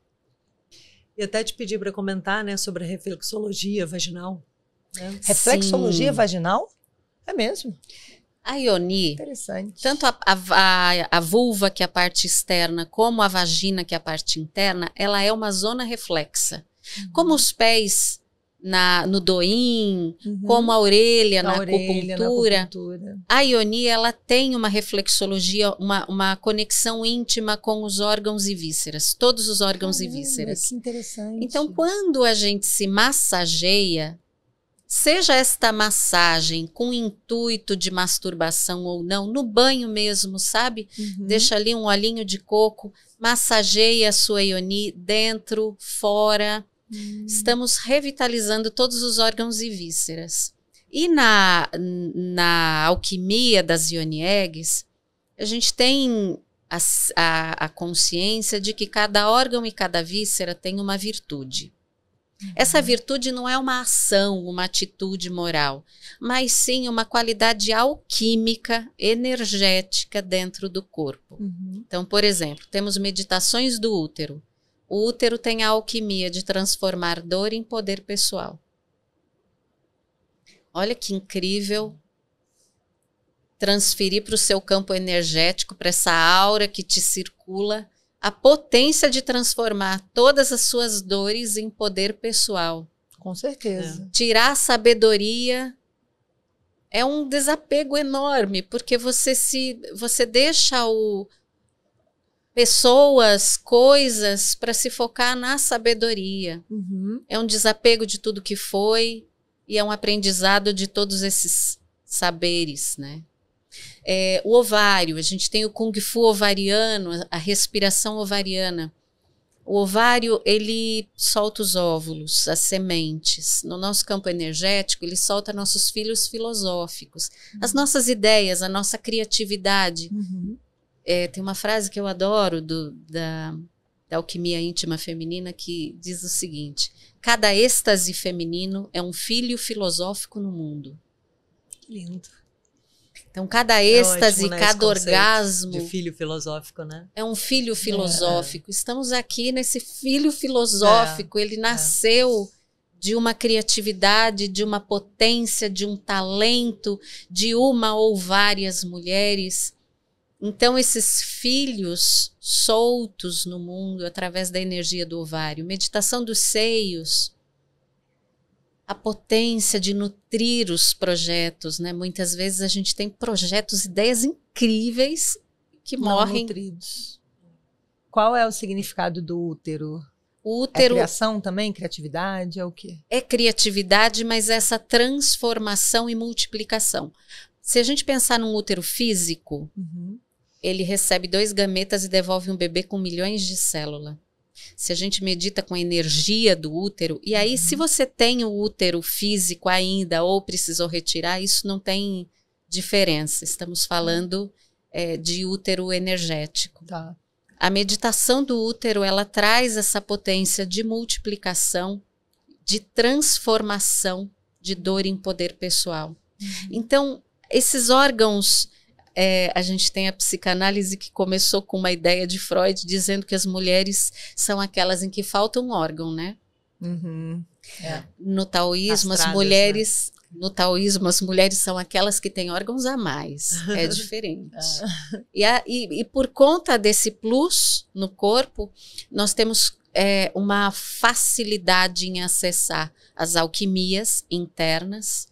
E até te pedir para comentar, né, sobre a reflexologia vaginal. Né? Reflexologia vaginal? É mesmo. A Ioni, Interessante. tanto a vulva, que é a parte externa, como a vagina, que é a parte interna, ela é uma zona reflexa. Como os pés no doim, como a orelha, na acupuntura. A Ioni, ela tem uma reflexologia, uma conexão íntima com os órgãos e vísceras, todos os órgãos e vísceras. Que interessante. Então, quando a gente se massageia, seja esta massagem com intuito de masturbação ou não, no banho mesmo, sabe? Deixa ali um olhinho de coco, massageia a sua Ioni dentro, fora. Estamos revitalizando todos os órgãos e vísceras. E na alquimia das Ioni Eggs, a gente tem a consciência de que cada órgão e cada víscera tem uma virtude. Essa virtude não é uma ação, uma atitude moral, mas sim uma qualidade alquímica, energética dentro do corpo. Então, por exemplo, temos meditações do útero. O útero tem a alquimia de transformar dor em poder pessoal. Olha que incrível transferir para o seu campo energético, para essa aura que te circula, a potência de transformar todas as suas dores em poder pessoal. Com certeza. Tirar a sabedoria é um desapego enorme, porque você deixa pessoas, coisas, para se focar na sabedoria. É um desapego de tudo que foi e é um aprendizado de todos esses saberes, né? O ovário, a gente tem o Kung Fu ovariano, a respiração ovariana. O ovário, ele solta os óvulos, as sementes. No nosso campo energético, ele solta nossos filhos filosóficos, as nossas ideias, a nossa criatividade. Tem uma frase que eu adoro da alquimia íntima feminina que diz o seguinte: cada êxtase feminino é um filho filosófico no mundo. Lindo. Então, cada êxtase, ótimo, né, cada orgasmo de filho filosófico, né? é um filho filosófico. Estamos aqui nesse filho filosófico. Ele nasceu de uma criatividade, de uma potência, de um talento, de uma ou várias mulheres. Então, esses filhos soltos no mundo através da energia do ovário, meditação dos seios, a potência de nutrir os projetos, né? Muitas vezes a gente tem projetos, ideias incríveis que morrem nutridos. Qual é o significado do útero? O útero é criação também? Criatividade? É o quê? É criatividade, mas essa transformação e multiplicação. Se a gente pensar num útero físico, ele recebe 2 gametas e devolve um bebê com milhões de células. Se a gente medita com a energia do útero, e aí se você tem o útero físico ainda ou precisou retirar, isso não tem diferença. Estamos falando de útero energético. Tá. A meditação do útero, ela traz essa potência de multiplicação, de transformação de dor em poder pessoal. Então, esses órgãos... a gente tem a psicanálise que começou com uma ideia de Freud dizendo que as mulheres são aquelas em que falta um órgão, né? No taoísmo, no taoísmo, as mulheres são aquelas que têm órgãos a mais. É diferente. E por conta desse plus no corpo, nós temos uma facilidade em acessar as alquimias internas,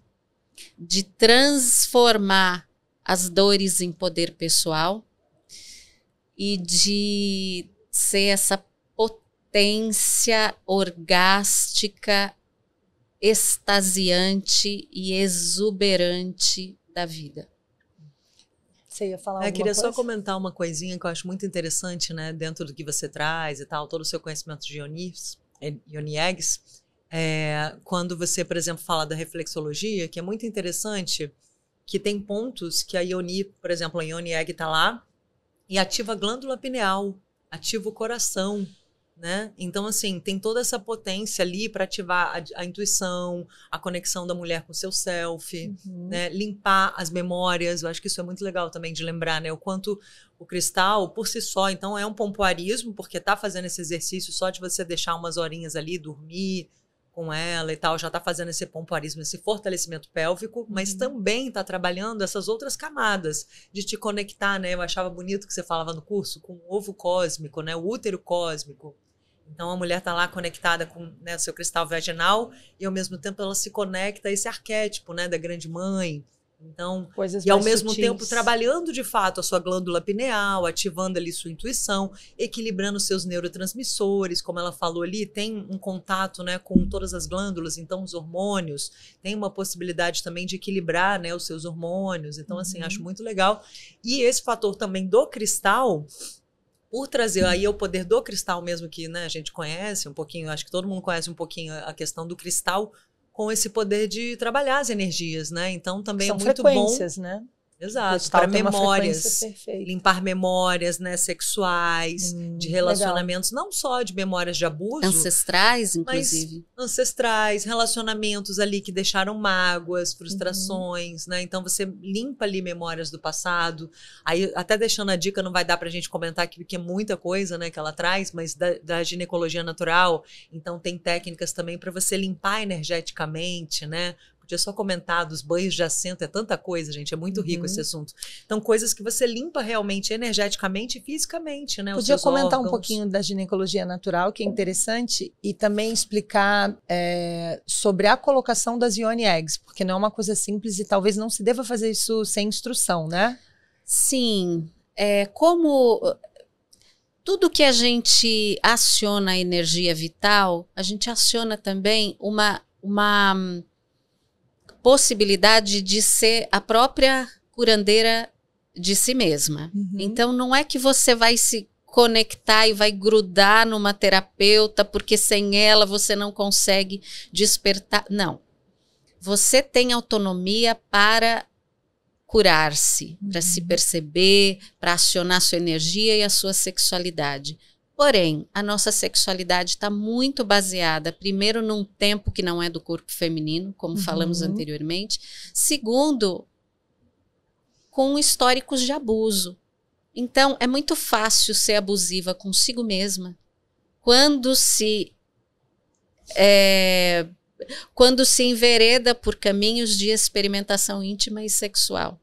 de transformar as dores em poder pessoal e de ser essa potência orgástica, extasiante e exuberante da vida. Você ia falar alguma Eu queria coisa? só comentar uma coisinha que eu acho muito interessante, né, dentro do que você traz e tal, todo o seu conhecimento de Yoni Eggs, quando você, por exemplo, fala da reflexologia, que é muito interessante, que tem pontos que a Yoni, por exemplo, a Yoni Egg está lá e ativa a glândula pineal, ativa o coração, né? Então, assim, tem toda essa potência ali para ativar a intuição, a conexão da mulher com o seu self, né? Limpar as memórias. Eu acho que isso é muito legal também de lembrar, né? O quanto o cristal, por si só, então é um pompoarismo, porque tá fazendo esse exercício só de você deixar umas horinhas ali, dormir com ela e tal, já tá fazendo esse pompoarismo, esse fortalecimento pélvico, mas também tá trabalhando essas outras camadas de te conectar, né? Eu achava bonito que você falava no curso com o ovo cósmico, né? O útero cósmico. Então a mulher tá lá conectada com, né, o seu cristal vaginal e ao mesmo tempo ela se conecta a esse arquétipo, né, da grande mãe. Então, Coisas e ao mais mesmo sutis. tempo trabalhando de fato a sua glândula pineal, ativando ali sua intuição, equilibrando seus neurotransmissores, como ela falou ali, tem um contato, né, com todas as glândulas, então os hormônios, tem uma possibilidade também de equilibrar, né, os seus hormônios. Então, assim, acho muito legal. E esse fator também do cristal, por trazer aí o poder do cristal mesmo que, né, a gente conhece um pouquinho, acho que todo mundo conhece um pouquinho a questão do cristal, com esse poder de trabalhar as energias, né? Então também São é muito frequências, bom. né? Exato, para memórias, perfeita. limpar memórias, né, sexuais, de relacionamentos, legal. Não só de memórias de abuso. Ancestrais, inclusive. Mas ancestrais, relacionamentos ali que deixaram mágoas, frustrações, né? Então você limpa ali memórias do passado. Aí, até deixando a dica, não vai dar pra gente comentar aqui, porque é muita coisa, né, que ela traz, mas da ginecologia natural, então tem técnicas também para você limpar energeticamente, né? Podia só comentar dos banhos de assento, é tanta coisa, gente, é muito rico esse assunto. Então, coisas que você limpa realmente energeticamente e fisicamente, né? Podia comentar órgãos. Um pouquinho da ginecologia natural, que é interessante, e também explicar sobre a colocação das Yoni Eggs, porque não é uma coisa simples e talvez não se deva fazer isso sem instrução, né? Sim, como tudo que a gente aciona a energia vital, a gente aciona também uma possibilidade de ser a própria curandeira de si mesma. Então, não é que você vai se conectar e vai grudar numa terapeuta, porque sem ela você não consegue despertar. Não. Você tem autonomia para curar-se, para se perceber, para acionar sua energia e a sua sexualidade. Porém, a nossa sexualidade está muito baseada, primeiro, num tempo que não é do corpo feminino, como falamos anteriormente. Segundo, com históricos de abuso. Então, é muito fácil ser abusiva consigo mesma quando se envereda por caminhos de experimentação íntima e sexual.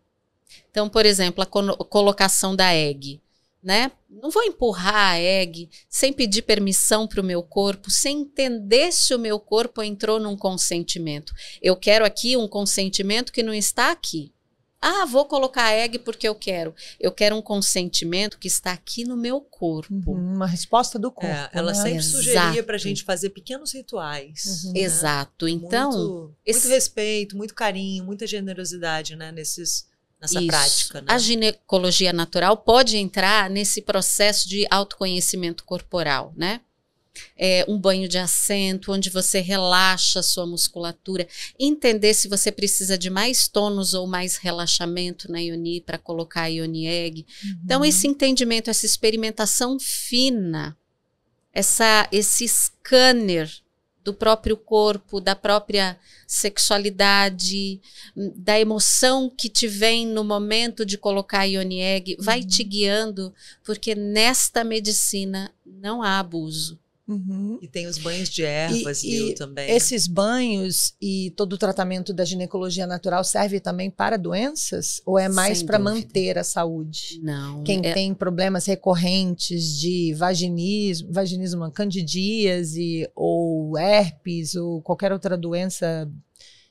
Então, por exemplo, a colocação da egg. Né? Não vou empurrar a egg sem pedir permissão para o meu corpo, sem entender se o meu corpo entrou num consentimento. Eu quero aqui um consentimento que não está aqui. Ah, vou colocar a egg porque eu quero. Eu quero um consentimento que está aqui no meu corpo. Uma resposta do corpo. Ela né? sempre sugeria para a gente fazer pequenos rituais. Né? Exato. Então, muito respeito, muito carinho, muita generosidade, né, nessa prática. Né? A ginecologia natural pode entrar nesse processo de autoconhecimento corporal, né? Um banho de assento, onde você relaxa a sua musculatura, entender se você precisa de mais tônus ou mais relaxamento na Yoni para colocar a Yoni Egg. Então, esse entendimento, essa experimentação fina, esse scanner do próprio corpo, da própria sexualidade, da emoção que te vem no momento de colocar a Yoni Egg, vai te guiando, porque nesta medicina não há abuso. E tem os banhos de ervas, também. Esses banhos e todo o tratamento da ginecologia natural serve também para doenças? Ou é mais para manter a saúde? Não. Quem tem problemas recorrentes de vaginismo, candidíase ou herpes ou qualquer outra doença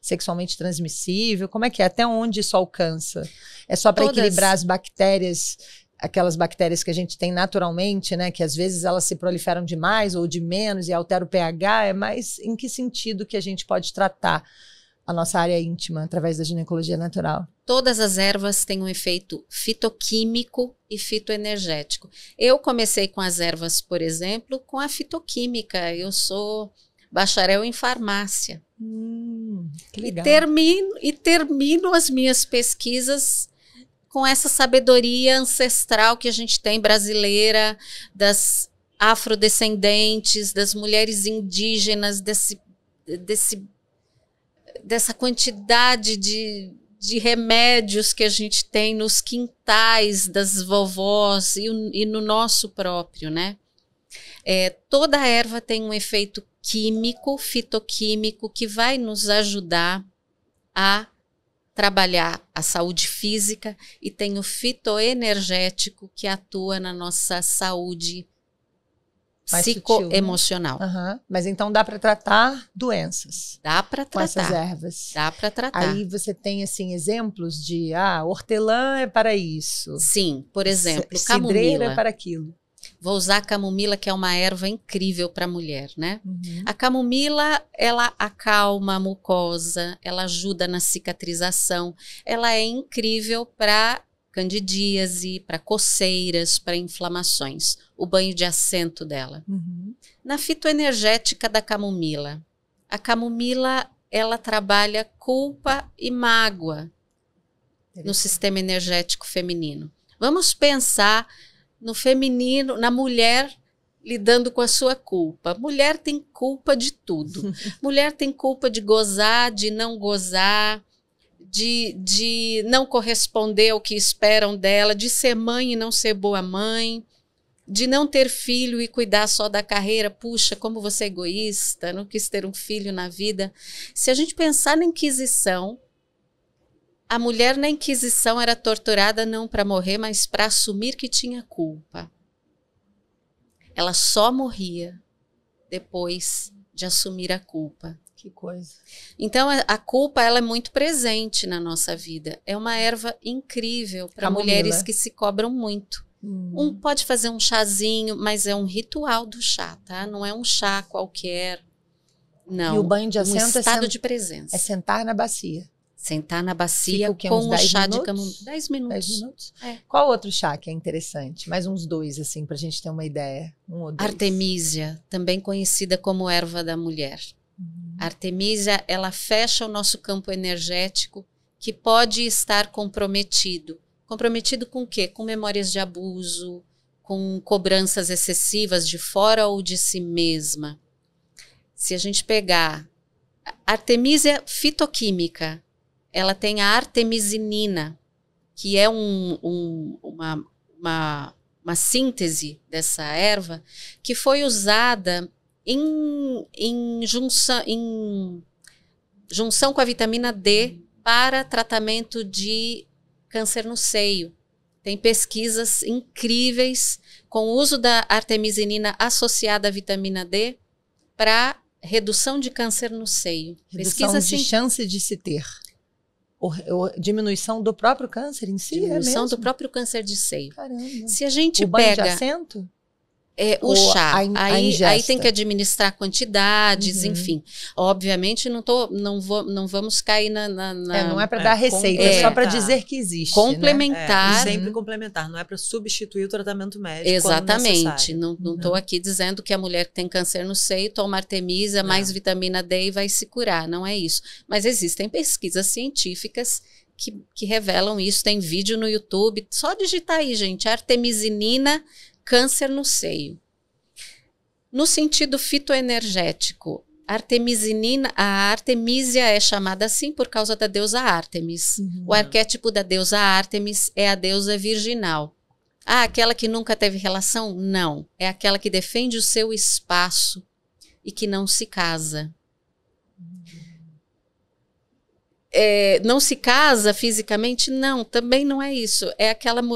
sexualmente transmissível? Como é que é? Até onde isso alcança? É só para Todas. equilibrar as bactérias, aquelas bactérias que a gente tem naturalmente, né? Que às vezes elas se proliferam demais ou de menos e altera o pH. É mais em que sentido que a gente pode tratar a nossa área íntima através da ginecologia natural? Todas as ervas têm um efeito fitoquímico e fitoenergético. Eu comecei com as ervas, por exemplo, com a fitoquímica. Eu sou bacharel em farmácia. Que legal. E termino as minhas pesquisas com essa sabedoria ancestral que a gente tem brasileira, das afrodescendentes, das mulheres indígenas, dessa quantidade de remédios que a gente tem nos quintais das vovós e no nosso próprio, né? Toda erva tem um efeito químico, fitoquímico, que vai nos ajudar a trabalhar a saúde física, e tem o fitoenergético, que atua na nossa saúde psicoemocional. Uhum. Mas então dá para tratar doenças. Dá para tratar. Com essas ervas. Dá para tratar. Aí você tem assim exemplos de hortelã é para isso. Sim, por exemplo, cidreira camomila é para aquilo. Vou usar a camomila, que é uma erva incrível para a mulher, né? Uhum. A camomila, ela acalma a mucosa, ela ajuda na cicatrização, ela é incrível para candidíase, para coceiras, para inflamações. O banho de assento dela. Uhum. Na fitoenergética da camomila, a camomila, ela trabalha culpa e mágoa no sistema energético feminino. Vamos pensar no feminino, na mulher lidando com a sua culpa. Mulher tem culpa de tudo. Mulher tem culpa de gozar, de não gozar, de não corresponder ao que esperam dela, de ser mãe e não ser boa mãe, de não ter filho e cuidar só da carreira. Puxa, como você é egoísta, não quis ter um filho na vida. Se a gente pensar na Inquisição, a mulher na Inquisição era torturada não para morrer, mas para assumir que tinha culpa. Ela só morria depois de assumir a culpa. Que coisa. Então, a culpa, ela é muito presente na nossa vida. É uma erva incrível para mulheres que se cobram muito. Pode fazer um chazinho, mas é um ritual do chá, tá? Não é um chá qualquer. Não. E o banho de assento estado de presença. É sentar na bacia. Sentar na bacia com o chá de camomila. 10 minutos. 10 minutos? É. Qual outro chá que é interessante? Mais uns 2, assim, pra gente ter uma ideia. 1 ou 2. Artemisia, também conhecida como erva da mulher. Artemisia, ela fecha o nosso campo energético, que pode estar comprometido. Comprometido com o quê? Com memórias de abuso, com cobranças excessivas de fora ou de si mesma. Se a gente pegar Artemisia fitoquímica, ela tem a artemisinina, que é uma síntese dessa erva, que foi usada em junção com a vitamina D para tratamento de câncer no seio. Tem pesquisas incríveis com o uso da artemisinina associada à vitamina D para redução de câncer no seio. Redução de chance de se ter. Ou diminuição do próprio câncer em si? Diminuição do próprio câncer de seio. Caramba. Se a gente banho pega de assento? O chá, aí tem ingesta? que administrar quantidades, enfim. Obviamente não vamos cair não é para dar receita, é só para dizer que existe. Complementar. Né? Sempre complementar, não é para substituir o tratamento médico. Exatamente. Não estou aqui dizendo que a mulher que tem câncer no seio toma Artemisia mais vitamina D e vai se curar. Não é isso. Mas existem pesquisas científicas que revelam isso. Tem vídeo no YouTube. Só digitar aí, gente. Artemisinina, câncer no seio. No sentido fitoenergético, a Artemisia é chamada assim por causa da deusa Ártemis. O arquétipo da deusa Ártemis é a deusa virginal. Aquela que nunca teve relação? Não. É aquela que defende o seu espaço e que não se casa. não se casa fisicamente? Não, também não é isso.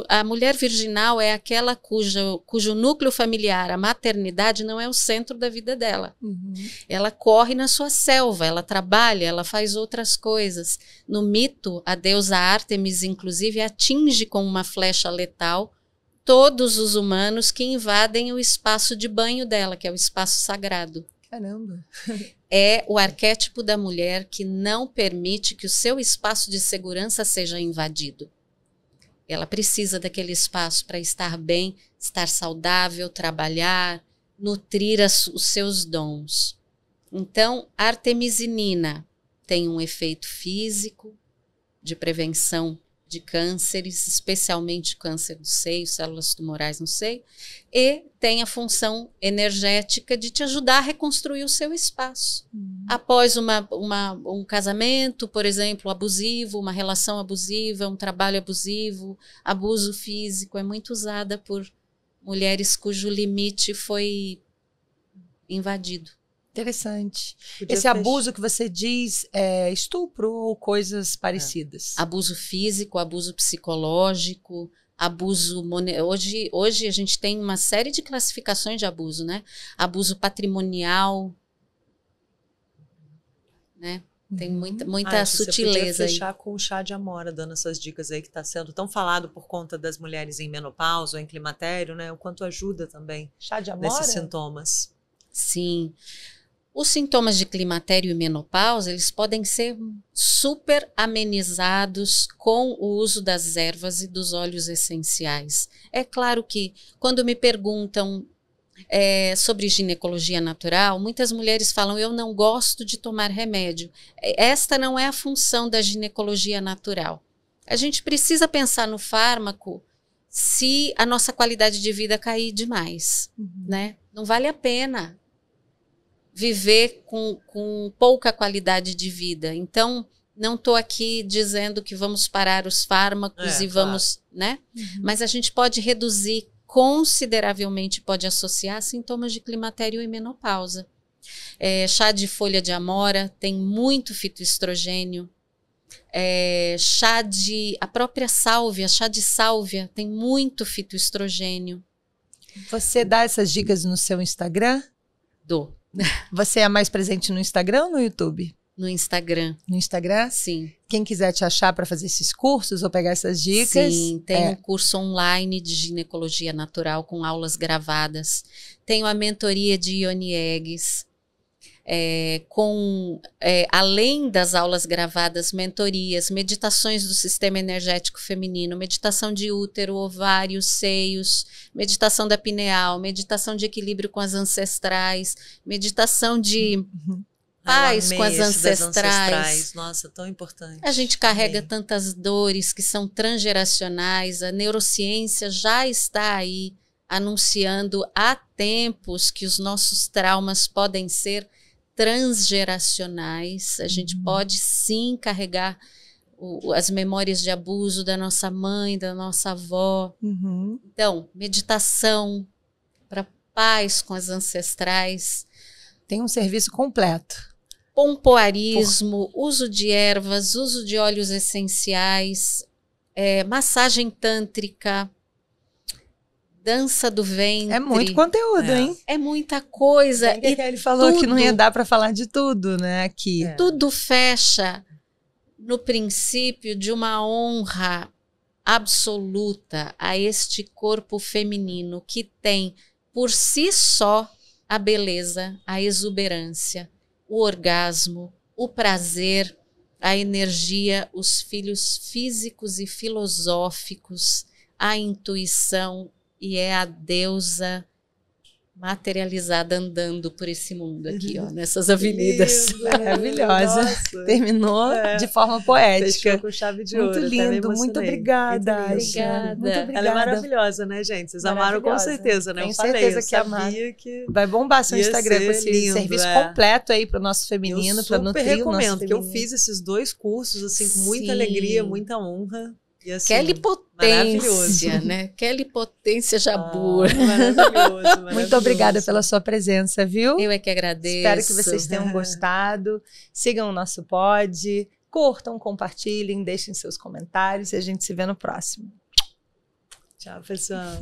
A mulher virginal é aquela cujo núcleo familiar, a maternidade, não é o centro da vida dela. Uhum. Ela corre na sua selva, ela trabalha, ela faz outras coisas. No mito, a deusa Ártemis, inclusive, atinge com uma flecha letal todos os humanos que invadem o espaço de banho dela, que é o espaço sagrado. Caramba! É o arquétipo da mulher que não permite que o seu espaço de segurança seja invadido. Ela precisa daquele espaço para estar bem, estar saudável, trabalhar, nutrir os seus dons. Então, a artemisinina tem um efeito físico de prevenção de cânceres, especialmente câncer do seio, células tumorais no seio, e tem a função energética de te ajudar a reconstruir o seu espaço. Após um casamento, por exemplo, abusivo, uma relação abusiva, um trabalho abusivo, abuso físico, é muito usada por mulheres cujo limite foi invadido. Interessante. Esse abuso que você diz é estupro ou coisas parecidas? Abuso físico, abuso psicológico, abuso... Hoje a gente tem uma série de classificações de abuso, né? Abuso patrimonial, né? Tem muita sutileza aí. Você fechar com o chá de amora, dando essas dicas aí que está sendo tão falado por conta das mulheres em menopausa ou em climatério, né? O quanto ajuda também chá de amora? Nesses sintomas. Sim. Os sintomas de climatério e menopausa, eles podem ser super amenizados com o uso das ervas e dos óleos essenciais. É claro que, quando me perguntam sobre ginecologia natural, muitas mulheres falam, eu não gosto de tomar remédio. Esta não é a função da ginecologia natural. A gente precisa pensar no fármaco se a nossa qualidade de vida cair demais, né? Não vale a pena viver com pouca qualidade de vida. Então, não estou aqui dizendo que vamos parar os fármacos e vamos, né? Mas a gente pode reduzir consideravelmente, pode associar sintomas de climatério e menopausa. Chá de folha de amora tem muito fitoestrogênio. A própria sálvia, chá de sálvia tem muito fitoestrogênio. Você dá essas dicas no seu Instagram? Dou. Você é mais presente no Instagram ou no YouTube? No Instagram. No Instagram? Sim. Quem quiser te achar para fazer esses cursos ou pegar essas dicas? Sim, tem um curso online de ginecologia natural com aulas gravadas. Tenho a mentoria de Ione Eggs, além das aulas gravadas, mentorias, meditações do sistema energético feminino, meditação de útero, ovários, seios, meditação da pineal, meditação de equilíbrio com as ancestrais, meditação de paz com as ancestrais. Nossa, tão importante. A gente carrega tantas dores que são transgeracionais, a neurociência já está aí anunciando há tempos que os nossos traumas podem ser transgeracionais. A gente pode sim carregar as memórias de abuso da nossa mãe, da nossa avó. Então, meditação para paz com as ancestrais. Tem um serviço completo. Pompoarismo, uso de ervas, uso de óleos essenciais, massagem tântrica, dança do ventre. É muito conteúdo, hein? É muita coisa. E ele falou que não ia dar para falar de tudo, né? Aqui. Tudo fecha no princípio de uma honra absoluta a este corpo feminino que tem por si só a beleza, a exuberância, o orgasmo, o prazer, a energia, os filhos físicos e filosóficos, a intuição, e é a deusa materializada andando por esse mundo aqui, ó, nessas avenidas. Maravilhosa. Nossa. Terminou de forma poética. Fechou com chave de muito ouro. Lindo, muito obrigada, Aisha. Muito obrigada. Ela é maravilhosa, né, gente? Vocês amaram com certeza, né? Tenho certeza que amaram. Que vai bombar seu Instagram com esse lindo, serviço completo aí para o nosso feminino, para nutrir o nosso feminino. Eu super recomendo, que eu fiz esses 2 cursos assim com muita alegria, muita honra. E assim, Kelly Potência, né? Kelly Potência Jabur. Maravilhoso. Muito obrigada pela sua presença, viu? Eu é que agradeço. Espero que vocês tenham gostado. Sigam o nosso pod. Curtam, compartilhem, deixem seus comentários e a gente se vê no próximo. Tchau, pessoal.